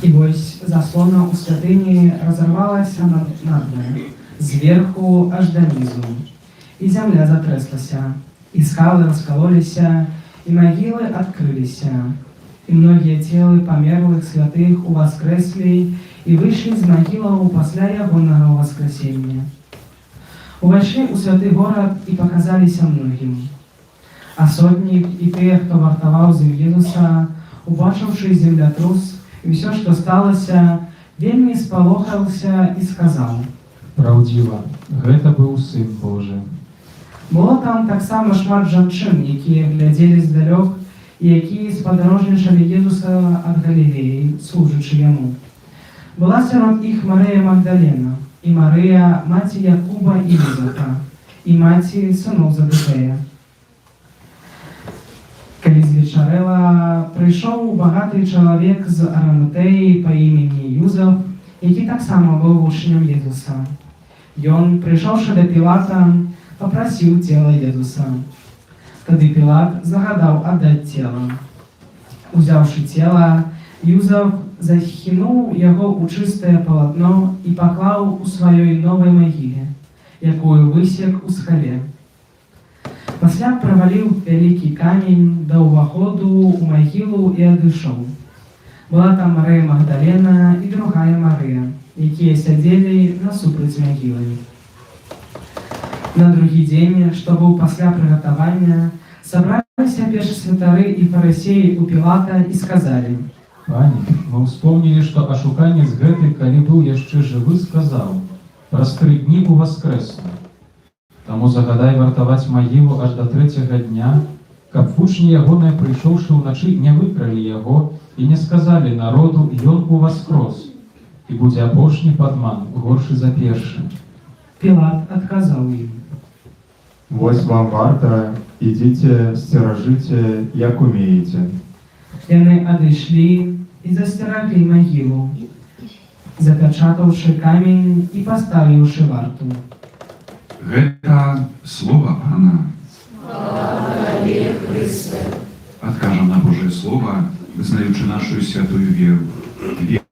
І вось заслона ў святыні разарвалася надвае, зверху аж да нізу. І зямля затрэслася, і скалы раскалоліся, і магілы адкрыліся. І многія целы памерлых святых уваскрэслі і выйшлі з магілаў пасля ягонага ўваскрасення. Увайшлі ў святы горад і паказаліся многім. А сотнік і тыя, хто вартаваў з ім Езуса, убачыўшы землятрус і ўсё, што сталася, вельмі спалохаўся і сказаў: Праўдзіва, гэта быў сын Божы. Было там таксама шмат жанчын, якія глядзелі здалёк і якія спадарожнічалі Езуса ад Галілеі, служачы яму. Была сярод іх Марыя Магдалена, і Марыя, маці Якуба і Юзафа, і маці сыноў Забедея. Калі звечарэла, прыйшоў багаты чалавек з Араматэі па імені Юзаф, які таксама быў вучнем Езуса. Ён, прыйшоўшы да Пілата, папрасіў цела Езуса. Тады Пілат загадаў аддаць цела. Узяўшы цела, Юзаф захінуў яго ў чыстае палатно і паклаў у сваёй новай магіле, якую высек у скале. Пасля праваліў вялікі камень да ўваходу ў магілу і адышоў. Была там Марыя Магдалена і другая Марыя, якія сядзелі насупраць магілы. На другі дзень, што быў пасля прыгатавання, сабраліся першасвятары і фарысеі ў Пілата і сказалі: Пане, мы ўспомнілі, што ашуканец гэты, калі быў яшчэ жывы, сказаў: праз 3 дні уваскрэсну. Таму загадай вартаваць магілу аж да 3-го дня, каб вучні ягоныя, прыйшоўшы ўначы, не выкралі яго і не сказалі народу: ён уваскрос, і будзе апошні падман, горшы за першы. Пілат адказаў ім: Вось вам варта, ідзіце, сцеражыце, як умееце. Яны адышлі і засцераглі магілу, запячатаўшы камень і паставіўшы варту. Гэта слова Пана. Адкажам на Божае Слово, знаючы нашу святую веру.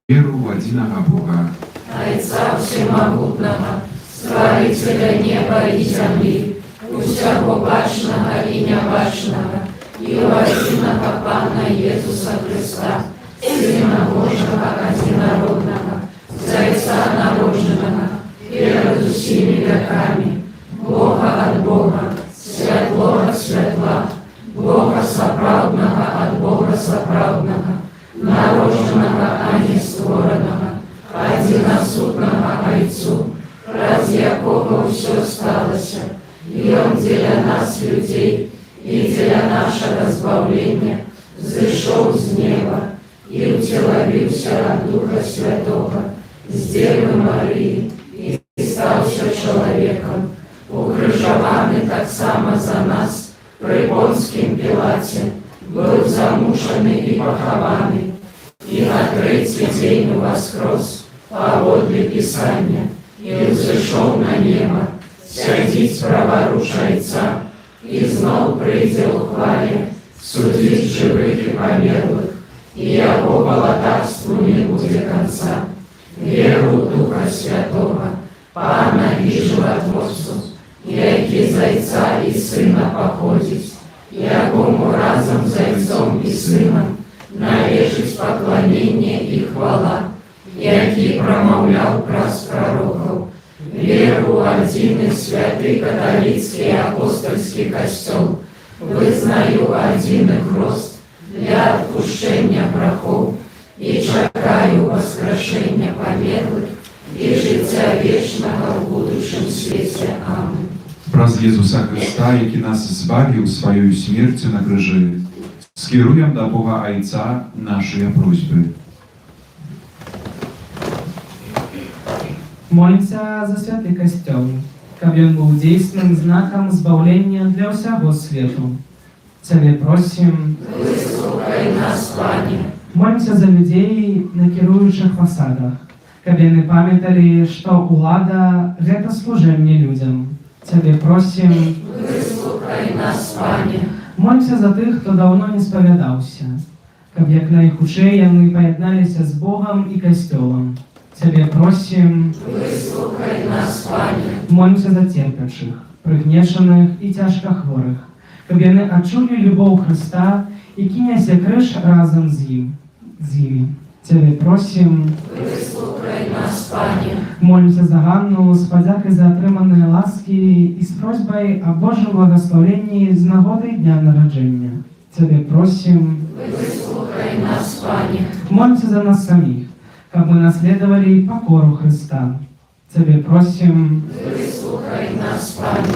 Веру в адзінага Бога. Айца Всемагутнага, Стварыцеля неба і зямлі, усяго бачнага і нябачнага, і ў адзінага Пана Езуса Хрыста, Сына Божьего одинородного, Зайца народженного, перед усими веками, Бога от Бога, светлого от светла, Бога соправдного от Бога соправдного, народженного, а не створенного, одиносутного Отцу, ради якого все сталося, и Он для нас, людей, и для нашего збавления, зашел с неба и утеловился от Духа Святого, с Девы Марии, и стался человеком, укрыжованный так само за нас, при Понским Пилате, был замученный и похованный, и на третий день воскрес, поводле Писания, и взошел на небо, сядить праворуч Отца, и знал предел хвале, судить живых и померлых, и его володарству не будет конца. Веру Духа Святого, Пана и Животворцу, яки Зайца и Сына походить, якому разом Зайцом и Сыном належить поклонение и хвала, який промовлял праз пророков, веру один и святый католицкий апостольский костел, вызнаю один их рост для отпущения грехов и чекаю воскрешения померлых и життя вечного в будущем свете. Аминь. Праз Єзуса Христа, який нас збавив своєю смертю на крижі, скеруємо до Бога Отця наші просьби. Молимся за святый костел, каб он был действенным знаком збавления для всего свету. Тебе просим, выслухай нас, Пане. Молимся за людей на кирующих фасадах, каб они памятали, что улада – это служение людям. Тебе просим, выслухай нас, Пане. Молимся за тых, кто давно не споведался, каб як найхутчэй яны поєдналися з Богом и костелом. Тебе просим, выслухай нас, Пане. Молимся за терпящих, пригнешених и тяжко хворых, каб яны адчулі любоў Христа и кіняся крыж разом з імі. Тебе просим, выслухай нас, Пане. Молимся за Ганну с подякой за атрыманные ласки и с просьбой о Божьем благословении з нагоды дня народжения. Тебе просим, выслухай нас, Пане. Молимся за нас самих, как мы наследовали покору Христа. Тебе просим, выслухай нас, Пане.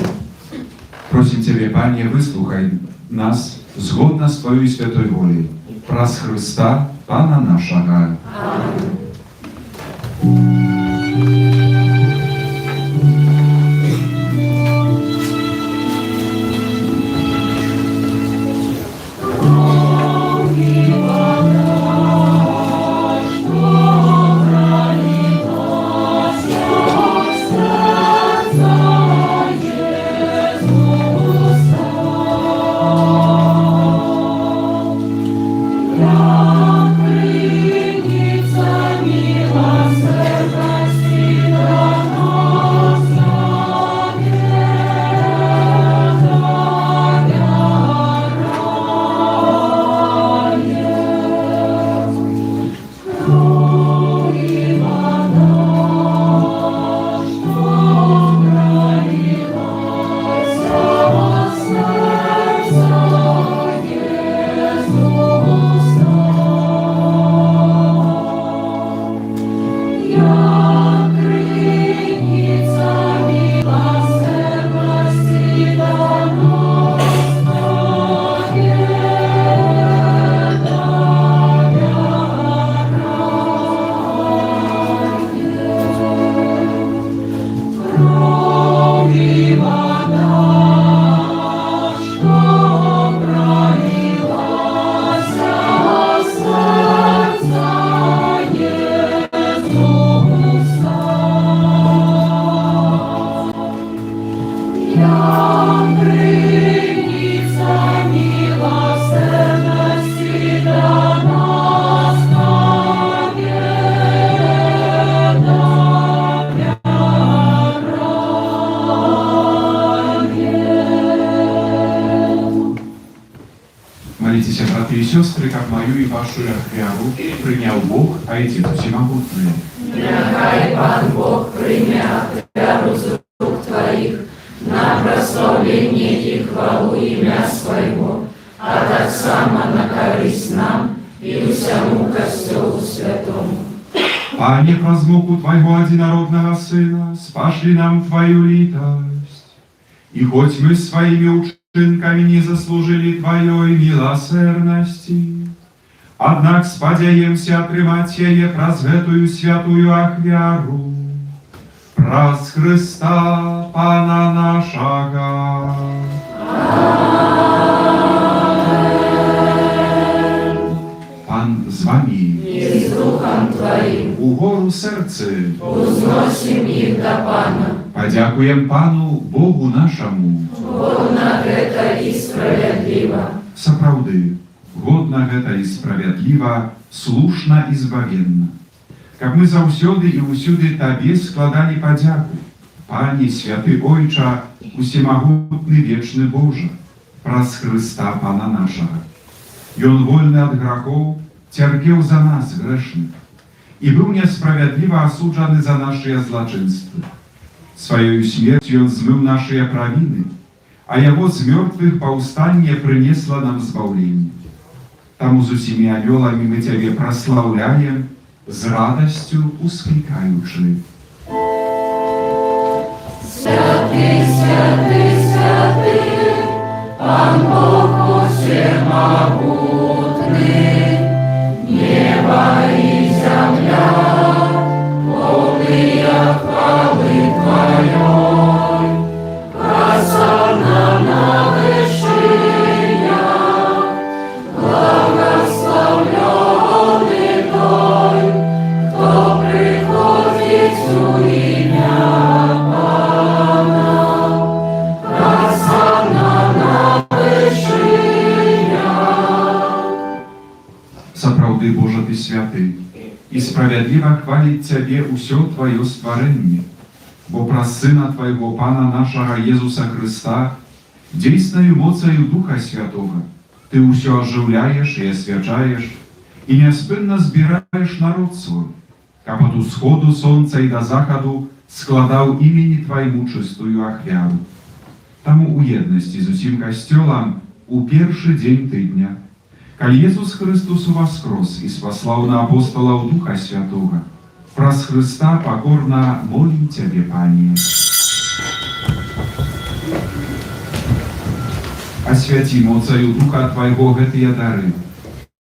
Просим Тебе, Пане, выслухай нас згодно с Твоей святой волей. Праз Христа, Пана нашего. Аминь. Як криниться сестры, как мою и вашу ахвяру, принял Бог, Отец Всемогутный. Нехай Пан Бог прийме ахвяру з рук Твоих на прославление и хвалу имя Своего, а так само на користь нам и всему Костелу Святому. Пане, по звуку Твоего одинородного Сына, спашли нам Твою литость. И хоть мы своими учинками не заслужили Твоей милосердности, однако сподяемся отримать ее праз эту святую ахвяру, праз Христа Пана нашего. Пан з вами. И с Духом Твоим. Угору серце. Узносим их до Пана. Подякуем Пану Богу нашему. Годно это и справедливо. Сапраўды, годна гэта і справядліва, слушна і збавенна. Каб мы заўсёды і ўсюды Табе складалі падзяку, Пане, святы Ойча, усемагутны вечны Божа, праз Хрыста Пана нашага. Ён вольны ад грахоў, цярпеў за нас грэшных і быў несправядліва асуджаны за нашыя злачынствы. Сваёю смерцю ён змыў нашыя правіны, а яго з мёртвых паўстанне прынесла нам збаўленне. Таму з усімі анёламі мы Цябе праслаўляем, з радасцю усклікаючы. Святый, святый, святый, Пан Бог всемогутный, небо и земля, полные хвалы Твоей, Хосанна на вышинях, благословленный Той, кто приходит в имя Пана. Хосанна на вышинях. Сапраўды, Божа, Ты святы, і справядліва хваліць Цябе ўсё Тваё стварэнне, бо праз Сына Твайго Пана нашага Езуса Хрыста, дзейснаю моцаю Духа Святога, Ты ўсё ажыўляеш і асвячаеш, і няспынна збіраеш народ свой, каб ад усходу сонца і да захаду складаў імені Твайму чыстую ахвяру. Таму у еднасці з усім касцёлам у першы дзень тыдня, калі Езус Христос уваскрос і спаслаў на апосталаў Духа Святога, праз Христа пакорна молім Цябе, Пане. Асвяці моцаю Духа Твайго гэтыя дары,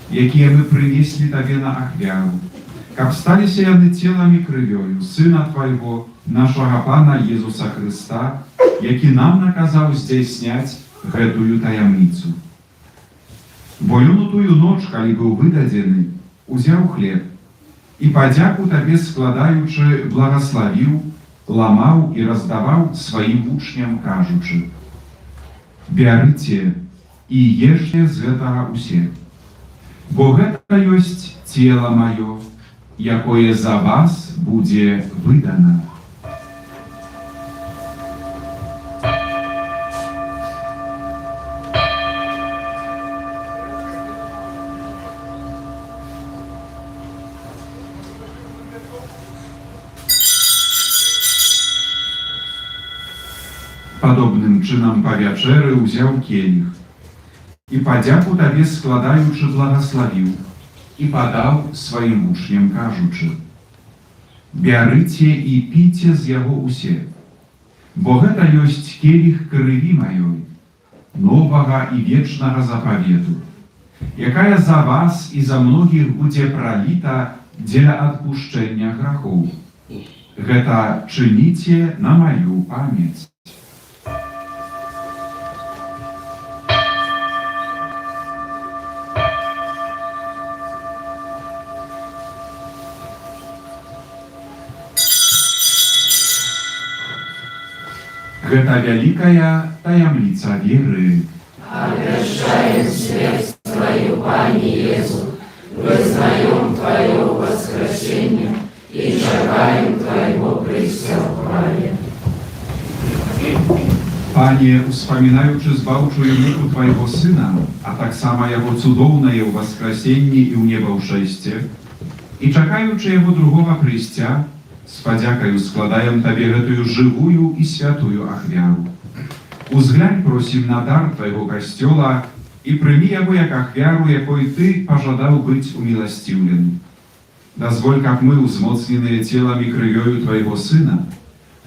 якія мы прынеслі Табе на ахвяру, каб сталіся яны целам і крывёю Сына Твайго, нашага Пана Езуса Христа, які нам наказаў здзяйсняць гэтую таямніцу. Бо ён у тую ноч, калі быў выдадзены, узяў хлеб і падзяку Табе складаючы благаславіў, ламаў і раздаваў сваім вучням, кажучы: «Бярыце і ешце з гэтага усе, бо гэта ёсць цела маё, якое за вас будзе выдана». Падобным чынам па вячэры ўзяў келіх і падзяку Табе складаючы благаславіў і падаў сваім вучням, кажучы: «Бярыце і піце з яго усе, бо гэта ёсць келіх крыві маёй, новага і вечнага запавету, якая за вас і за многіх будзе праліта дзеля адпушчэння грахоў. Гэта чыніце на маю памяць». Гэта вялікая таямніца веры. Обращаем смерть Твою, Пане Иисус, вызнаем Твое воскресение и шагаем Твоего престолования. Panie, uspamiнаючи збавчую муку Твоего Сына, а так само Его цудоўнае ў воскресенні і ў небаўшэсце, і чакаючы Яго другого прыйсця, з падзякаю складаем Табе гэтую жывую і святую ахвяру. Узглянь, просім, на дар Твайго касцёла і прымі яго як ахвяру, якой Ты пажадаў быць уміласціўлены. Дазволь, каб мы, узмоцненыя целам і крывёю Твайго Сына,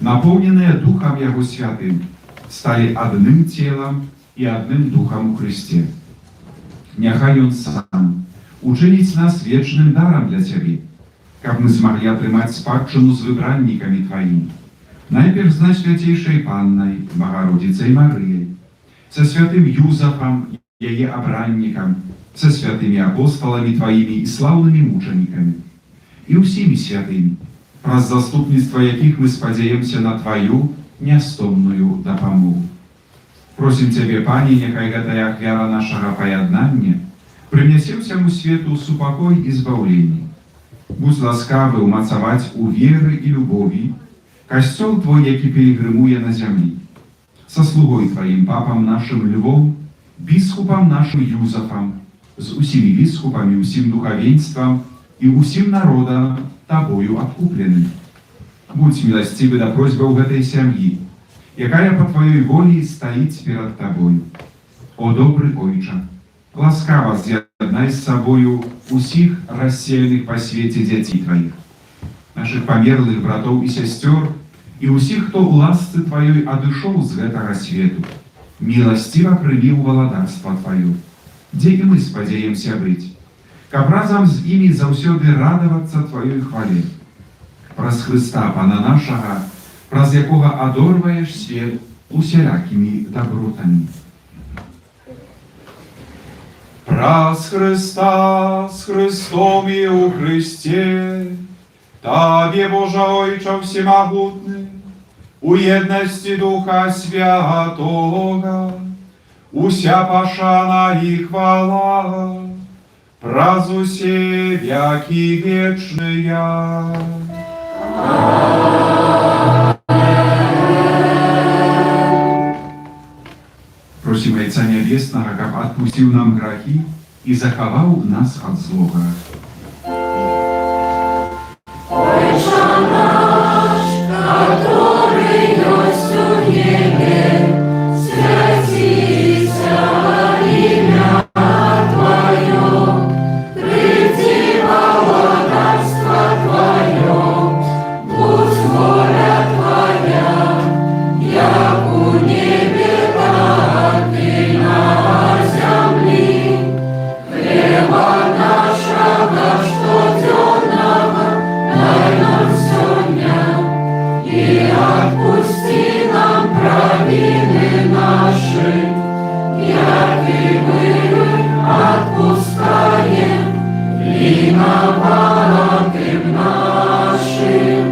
напоўненыя Духам Яго Святым, сталі адным целам і адным Духам у Христе. Няхай Ён сам учыніць нас вечным дарам для Цябе, каб мы змаглі атрымаць спадчыну з выбраннікамі Тваімі, найперш з Найсвяцейшай Паннай, Богородицей Марыяй, са святым Юзафам, яе абраннікам, са святымі апосталамі Тваімі і слаўнымі мучанікамі, і ўсімі святымі, праз заступніцтва якіх мы спадзяемся на Тваю нястомную дапамогу. Просім Цябе, Пане, няхай гэтая ахвяра нашага паяднання прынясе ўсяму свету супакой і збаўленне. Будзь ласкавы ўмацаваць у веры і любові касцёл Твой, які пілігрымуе на зямлі. Са слугой Тваім, папам нашым Львом, біскупам нашым Юзафам, з усімі біскупамі, усім духавенствам і усім народам Табою адкупленым. Будь міласцівы да просьбаў гэтай сям'і, якая па Тваёй волі стаіць перад Табою. О добры Ойча, ласкава з'яднай з сабою усіх рассеяных па свеце дзяцей Тваіх, нашых памерлых братоў і сясцёр і ўсіх, хто ў ласцы Тваёй адышоў з гэтага свету. Міласціва прымі ў валадарства Тваё, дзе і мы спадзяемся быць, каб разам з імі заўсёды радавацца Тваёй хвале. Праз Хрыста, Пана нашага, праз якога адорваеш свет усялякімі дабротамі. Праз Христа, з Христом і у Христе, Табе, Божа Ойча всемогутный, у єдності Духа Святого, уся пашана і хвала, праз усе веки вечные. Просім Айца Нябеснага, каб адпусціў нам грахі і захаваў нас ад злога. Отче наш, который есть в небе, святится имя Твое, приди владарство Твое, будь воля Твоя, як у небе, так и на земле. Хлеба нашего штоденного дай нам сегодня, и отпусти нам провины наши, як и мы отпускаем виноватым нашим,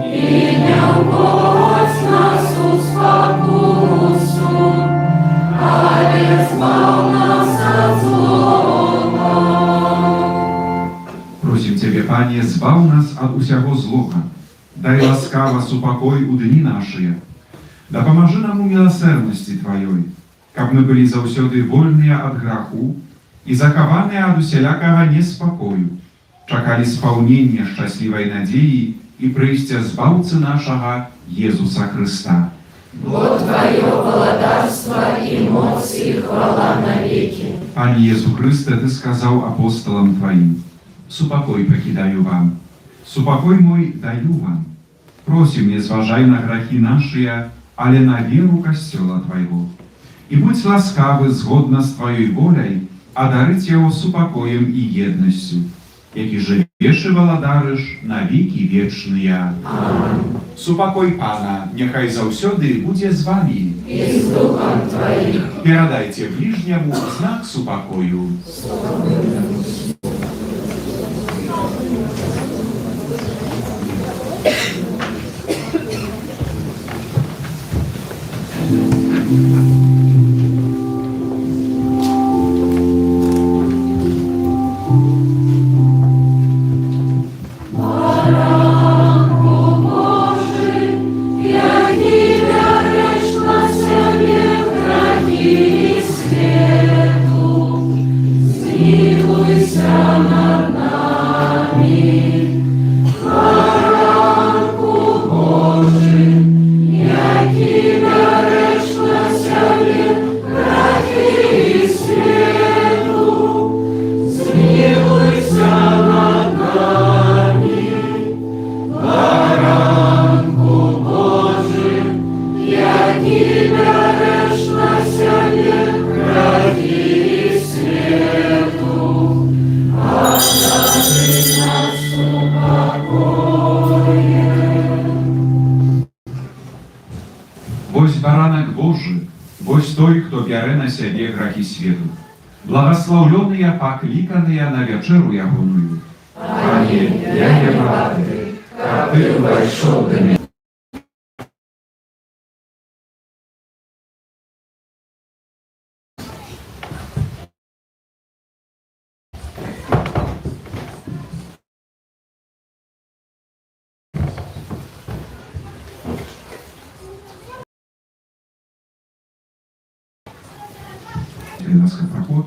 и не вводь нас в спокусу, але избав нас от злого. Просім Цябе, Пане, збаў нас ад усяго злога, дай ласкава супакой у дні нашыя, дапамажы нам у міласэрнасці Тваёй, каб мы былі заўсёды вольныя ад граху і захаваныя ад усялякага неспакою, чакалі спаўнення шчаслівай надзеі і прыйсця збаўцы нашага Езуса Хрыста. Бо Твое владарство и моц и хвала навеки. Пане Езу Христе, Ты сказаў апостолам Твоим: супакой пакідаю вам, супакой мой даю вам. Просім, не зважай на грахі нашыя, але на веру касцёла Твайго. І будь ласкавы згодна з Тваёй воляй адарыць яго супакоем і еднасцю, які жывеш і валадарыш на векі вечныя. Амин. Супакой Пана няхай заўсёды будзе з вамі. И с Духом Твоим. Перадайце ближняму знак супакою. Божий, я тебя речь на земле. які береш на себе грехи світу, змилуйся над нами, Баранку Божий, які береш на себе грехи світу, остави нас у покое. Вось баранак Божы, вось той, хто бярэ на сябе грахі свету. Благаслаўлёныя, пакліканыя на вячэру ягоную. Пане, я не варты, каб ты ўвайшоў да мяне. Ласка, проход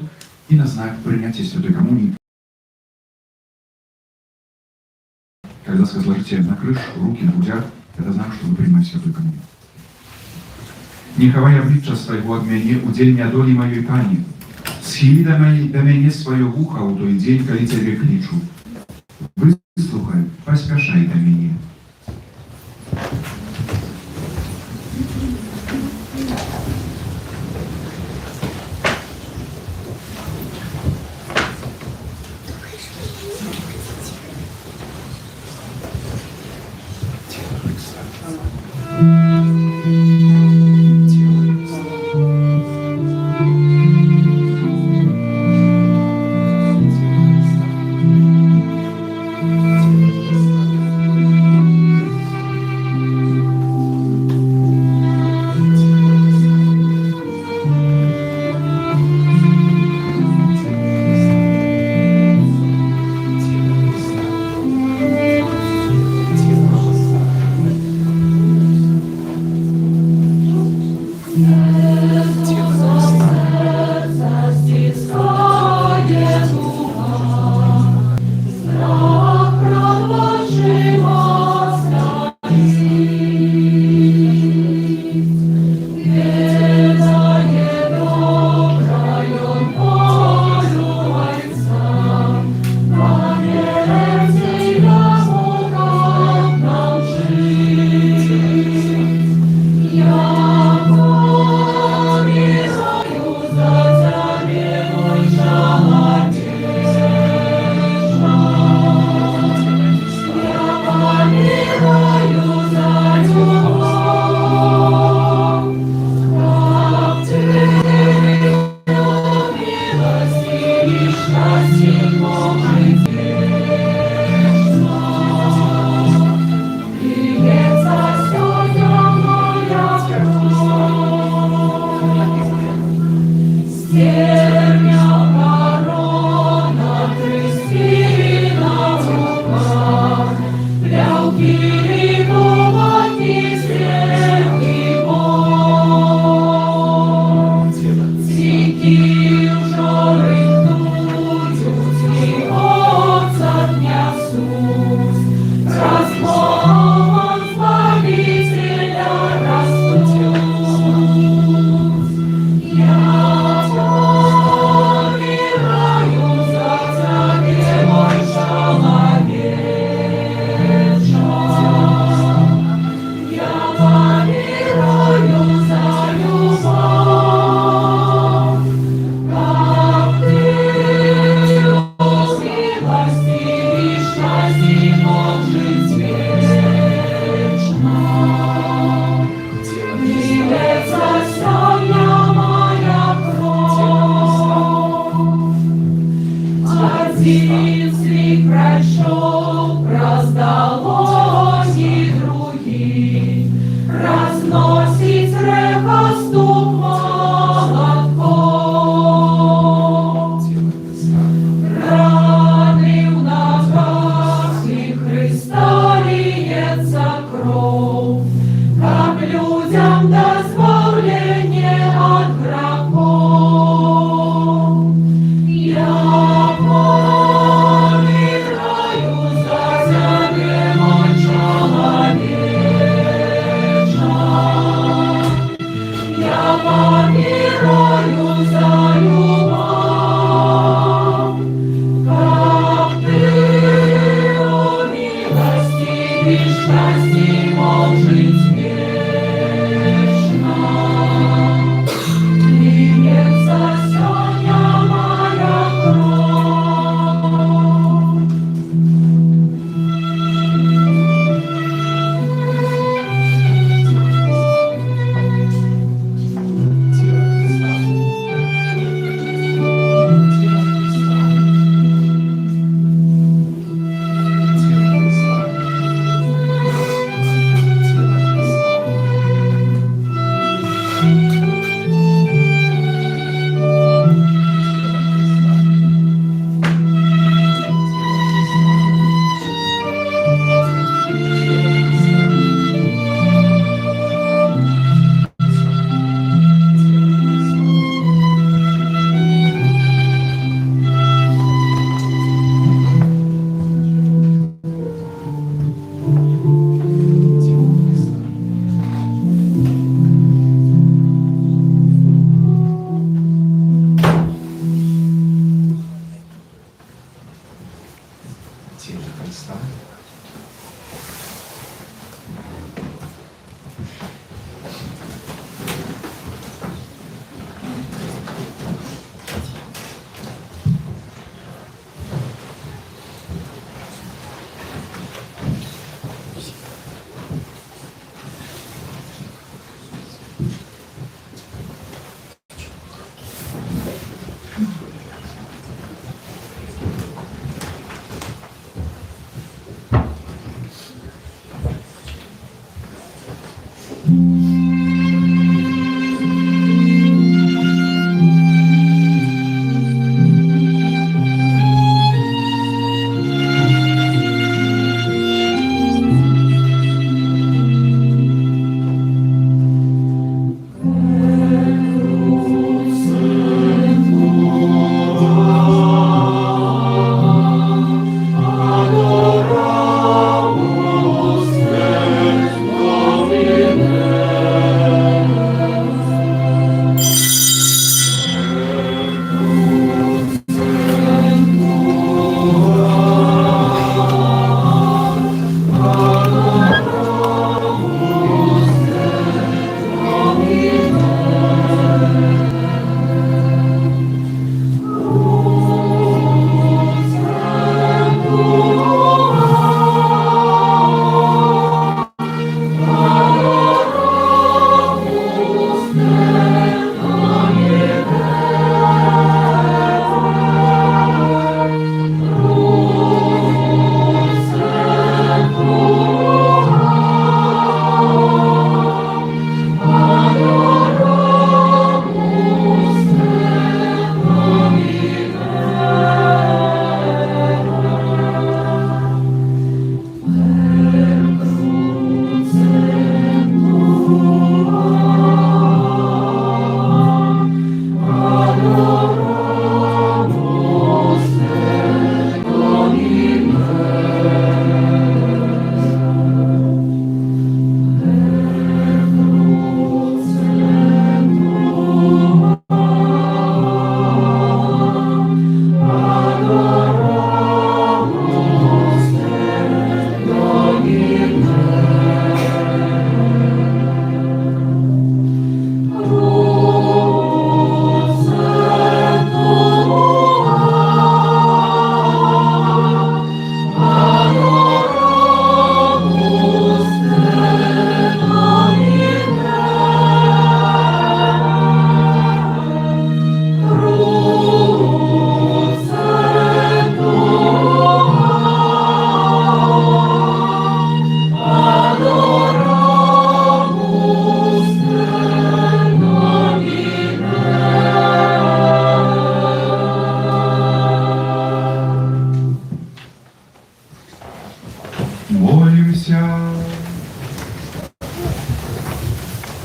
и на знак принятия Святой Коммунии. Когда сложите на крышу, руки на грудях, это знак, что вы принимаете Святую Коммунию. Нехавай обличчя свайго ад мяне у дзень нядолі маёй Пані. Схілі да мяне сваё вуха ў той дзень, калі цябе клічу. Выслухай, паспяшай да мяне.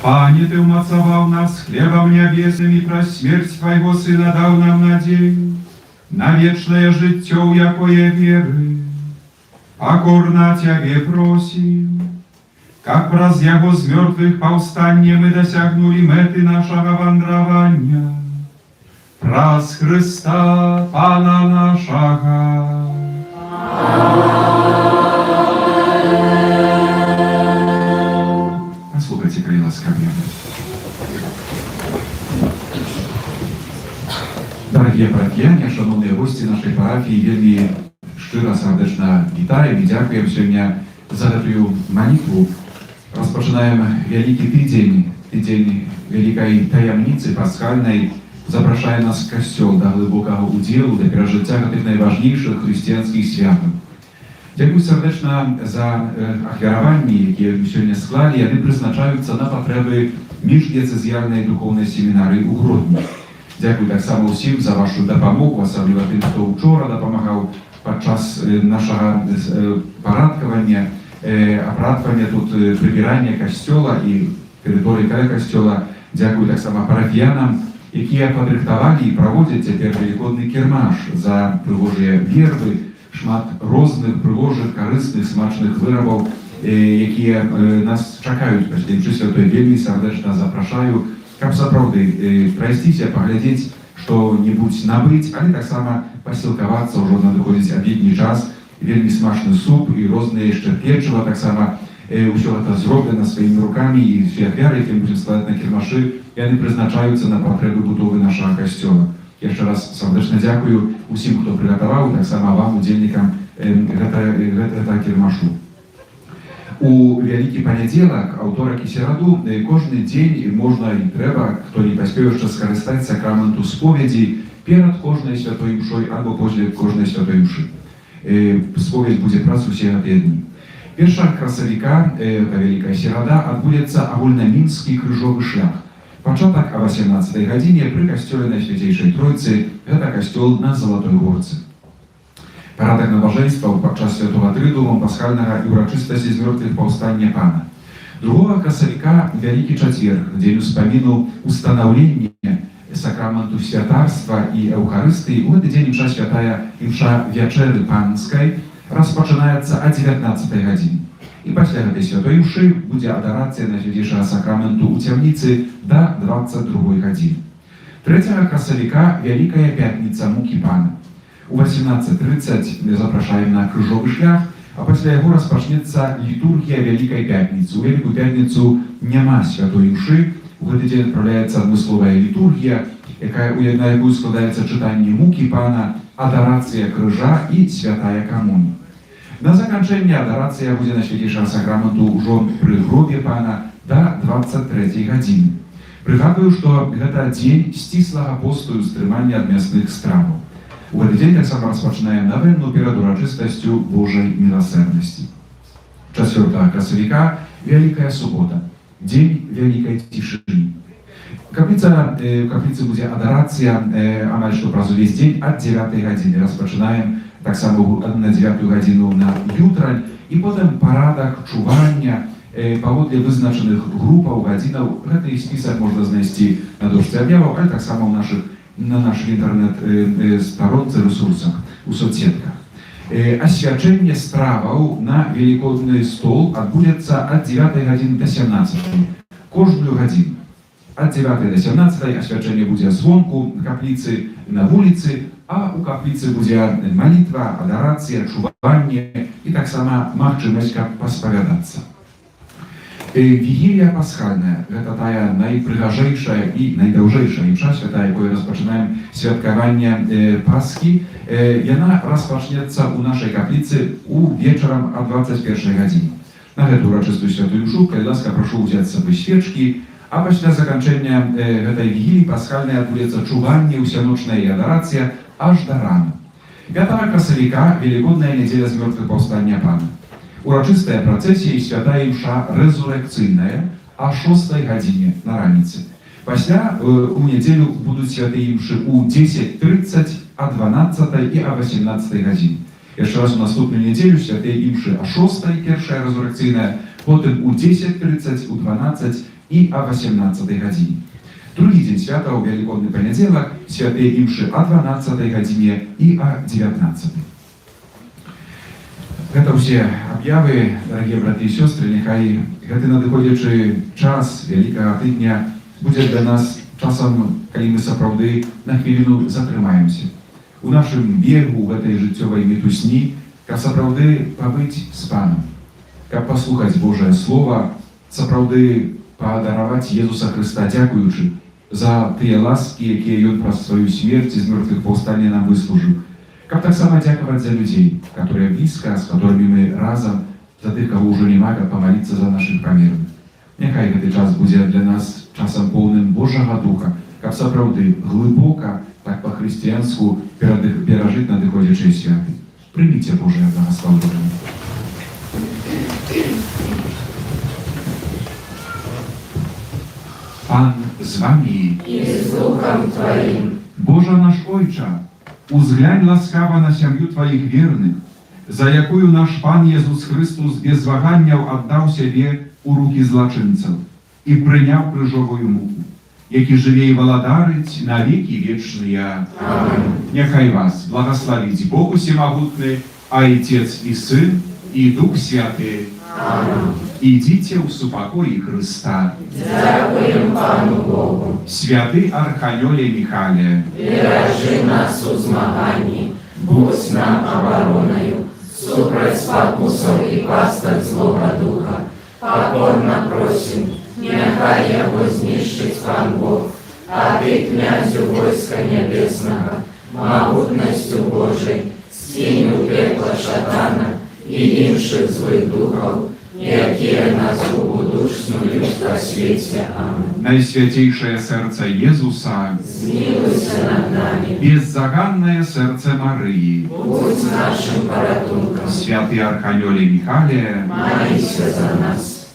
Пане, Ты умацовал нас хлебом небесным и про смерть Твоего Сына дал нам надею на вечное житье, якое веры. Покорно Тебе просим, как праз Его з мертвых повстання мы досягнули меты нашего вандрования. Праз Христа, Пана нашего. Послухайте, коли ласкаві. Дорогі брат'яні, шановні гості нашої парафії, вельми щиро, сердечно вітаємо і дякуємо сьогодні за таку молитву. Розпочинаємо великий тиждень великої таємниці пасхальної, запрошує нас Костел до глибокого уділу, до пережиття тих найважніших християнських святів. Дякую сердечно за ахвяравання, які ми сьогодні склали. Вони призначаються на потреби міждієцезіальної духовної семінарії у Гродні. Дякую так само всім за вашу допомогу, особливо тим, хто вчора допомагав під час нашого порадкування, опратування тут прибирання костела і території костела. Дякую так само парафіянам, які подрихтували і проводять тепер великодний кермаш за пригожі вірви, шмат різних пригожих, корисних, смачних виробів, які нас чекають перед тим, що святой вельми сердечно запрошую, щоб справді простіться, поглядіти, що-небудь набити, але так само посілкуватися, вже надходить обідній час, вельми смачний суп і різне ще печиво, так само все це зроблено своїми руками, і всі ахвяри, які ми будемо складати на кермаші, і вони призначаються на потреби будови нашого костела. Я ще раз сердечно дякую усім, хто приготував, так само вам, удільникам цього кермашу. У Великий понеділок, авторок і середу, кожен день можна і треба, хто не поспів ще скористати сакраменту сповіді перед кожною святою мшою або після кожної святої мші. Сповідь буде працю всі ті дні. 1 красавіка, это Вялікая Серада, адбудзецца агульнамінскі крыжовы шлях. Пачатак о 18 гадзіне пры касцёле Найсвяцейшай Тройцы, гэта касцёл на Залатой Горцы. Парадак набажэнстваў падчас святого трыдуму пасхальнага і ўрачыстасці з мёртвых паўстання Пана. 2 красавіка Вялікі Чацверг, дзень успаміну устанаўлення сакраменту святарства і Эўхарыстыі, у гэты дзень імша святая імша Вячэры Панскай распачынаецца о 19 гадзіне. І пасля гэтай святой імшы будзе адарацыя Найсвятейшага сакраменту ў цямніцы да 22 гадзіны. 3 красавіка Вялікая Пятніца Мукі Пана. У 18:30 запрашаем на крыжовы шлях, а пасля яго распачнецца літургія Вялікай Пятніцы. У Вялікую Пятніцу няма святой імшы, у гэты дзень адпраўляецца адмысловая літургія, на якую складаецца чытанне Мукі Пана, адарацыя крыжа і святая камунія. На заканчэнне адарацыя будзе Найсвятейшага сакраменту ўжо пры гробе Пана да 23 гадзіны. Прыгадваю, што гэта дзень сціслага посту і стрымання ад мясных страваў. У гэты дзень таксама распачынаем навенну перад урачыстасцю Божай міласэрнасці. 4 красавіка Вялікая субота, дзень вялікай цішыні. Капліцы будзе адарацыя амаль што праз увесь дзень ад 9 гадзіны. Распачынаем таксама на 9 гадзіну на ютраль, і потым парадак чування паводле вызначаных групаў гадзінаў. Гэты спісак можна знайсці на дошцы аб'яваў, але таксама на нашых інтэрнэт-старонцы, ресурсах, у соцсетках. Асвячэнне страваў на велікодны стол адбудзецца ад 9 гадзіны да 17. Кожную гадзіну. Ад 9 до 17 асвячэнне будзе звонку капліцы на вуліцы, а у капліцы будзе малітва, адарацыя, чуванне і таксама магчымасць, каб паспавядацца. Вігілія пасхальная, гэта тая найпрыгажэйшая і найдаўжэйшая імша святая, якой распачынаем святкаванне Пасхі. Яна распачнецца ў нашай капліцы вечарам ад 21 гадзіны. На гэту урачыстую святую імшу, калі ласка, прашу ўзяць з сабой свечкі, а пасля заканчэння гэтай вігіліі пасхальнай адбудзецца чуванне, усяночная і адарацыя аж да рана. 5 красавіка велікодная нядзеля з мёртвых паўстання Пана. Урачыстая працэсія і святая імша рэзурекцыйная о 6 гадзіне на раніцы. Пасля у нядзелю будуць святыя імшы у 10:30, о 12 і о 18 гадзіне. Яшчэ раз у наступную нядзелю святыя імшы о 6, першая рэзурекцыйная, потым у 10:30, у 12 і о 18 гадзіне. Другі дзень свята ў велікодны панядзелак, святыя імшы о 12 гадзіне і о 19. Гэта ўсе аб'явы, дарагія браты і сёстры, няхай гэты надыходзячы час вялікага тыдня будзе для нас часам, калі мы сапраўды на хвіліну затрымаемся. У нашым бегу, у гэтай жыццёвай мітусні, каб сапраўды пабыць з Панам, каб паслухаць Божае Слова, сапраўды падараваць Езуса Хрыста, дзякуючы за тыя ласкі, якія Ён праз сваю смерць з мёртвых паўстання нам выслужыў. Каб таксама дзякаваць за людзей, которые блізка, з которымі мы разам, за тых, каго ўжо няма, каб памаліцца за нашых памерлых. Няхай гэты час будзе для нас часам поўным Божага Духа, каб сапраўды глыбока, так па-хрысціянску перажыць надыходзячыя святы. Прыміце Божае благасловенне. Пан з вами і з Духом Твоим. Божа наш Ойча, узглянь ласкава на сям'ю Твоих верных, за якую наш Пан Езус Христус без ваганняў аддаў сябе у рукі злачынцаў і прыняў крыжовую муку, які жыве і валадарыць на векі вечныя. Няхай вас благословіць Бог усемагутны, Отец і Сын, і Дух Святы. Ідзіце ў супакоі Христа. Дзякуем Пану Богу. Святы Арханёле Михале, беражы нас у змаганні, будь нам абаронаю, супраць спакусаў і пастак злога духа. Покорно просім, няхай яго знішчыць Пан Бог, а ты, князю войска небеснага, магутнасцю Божай, скінь у пекла шатана і іншых злых духаў, якія на згубу душ снують на світі. Амин. Najświętejsze serce Jezusa, Zmiłuj się nad nami. bezzaganne serce Maryi, Будь нашим порятунком. święty Archaniolie Michale, Молися за нас.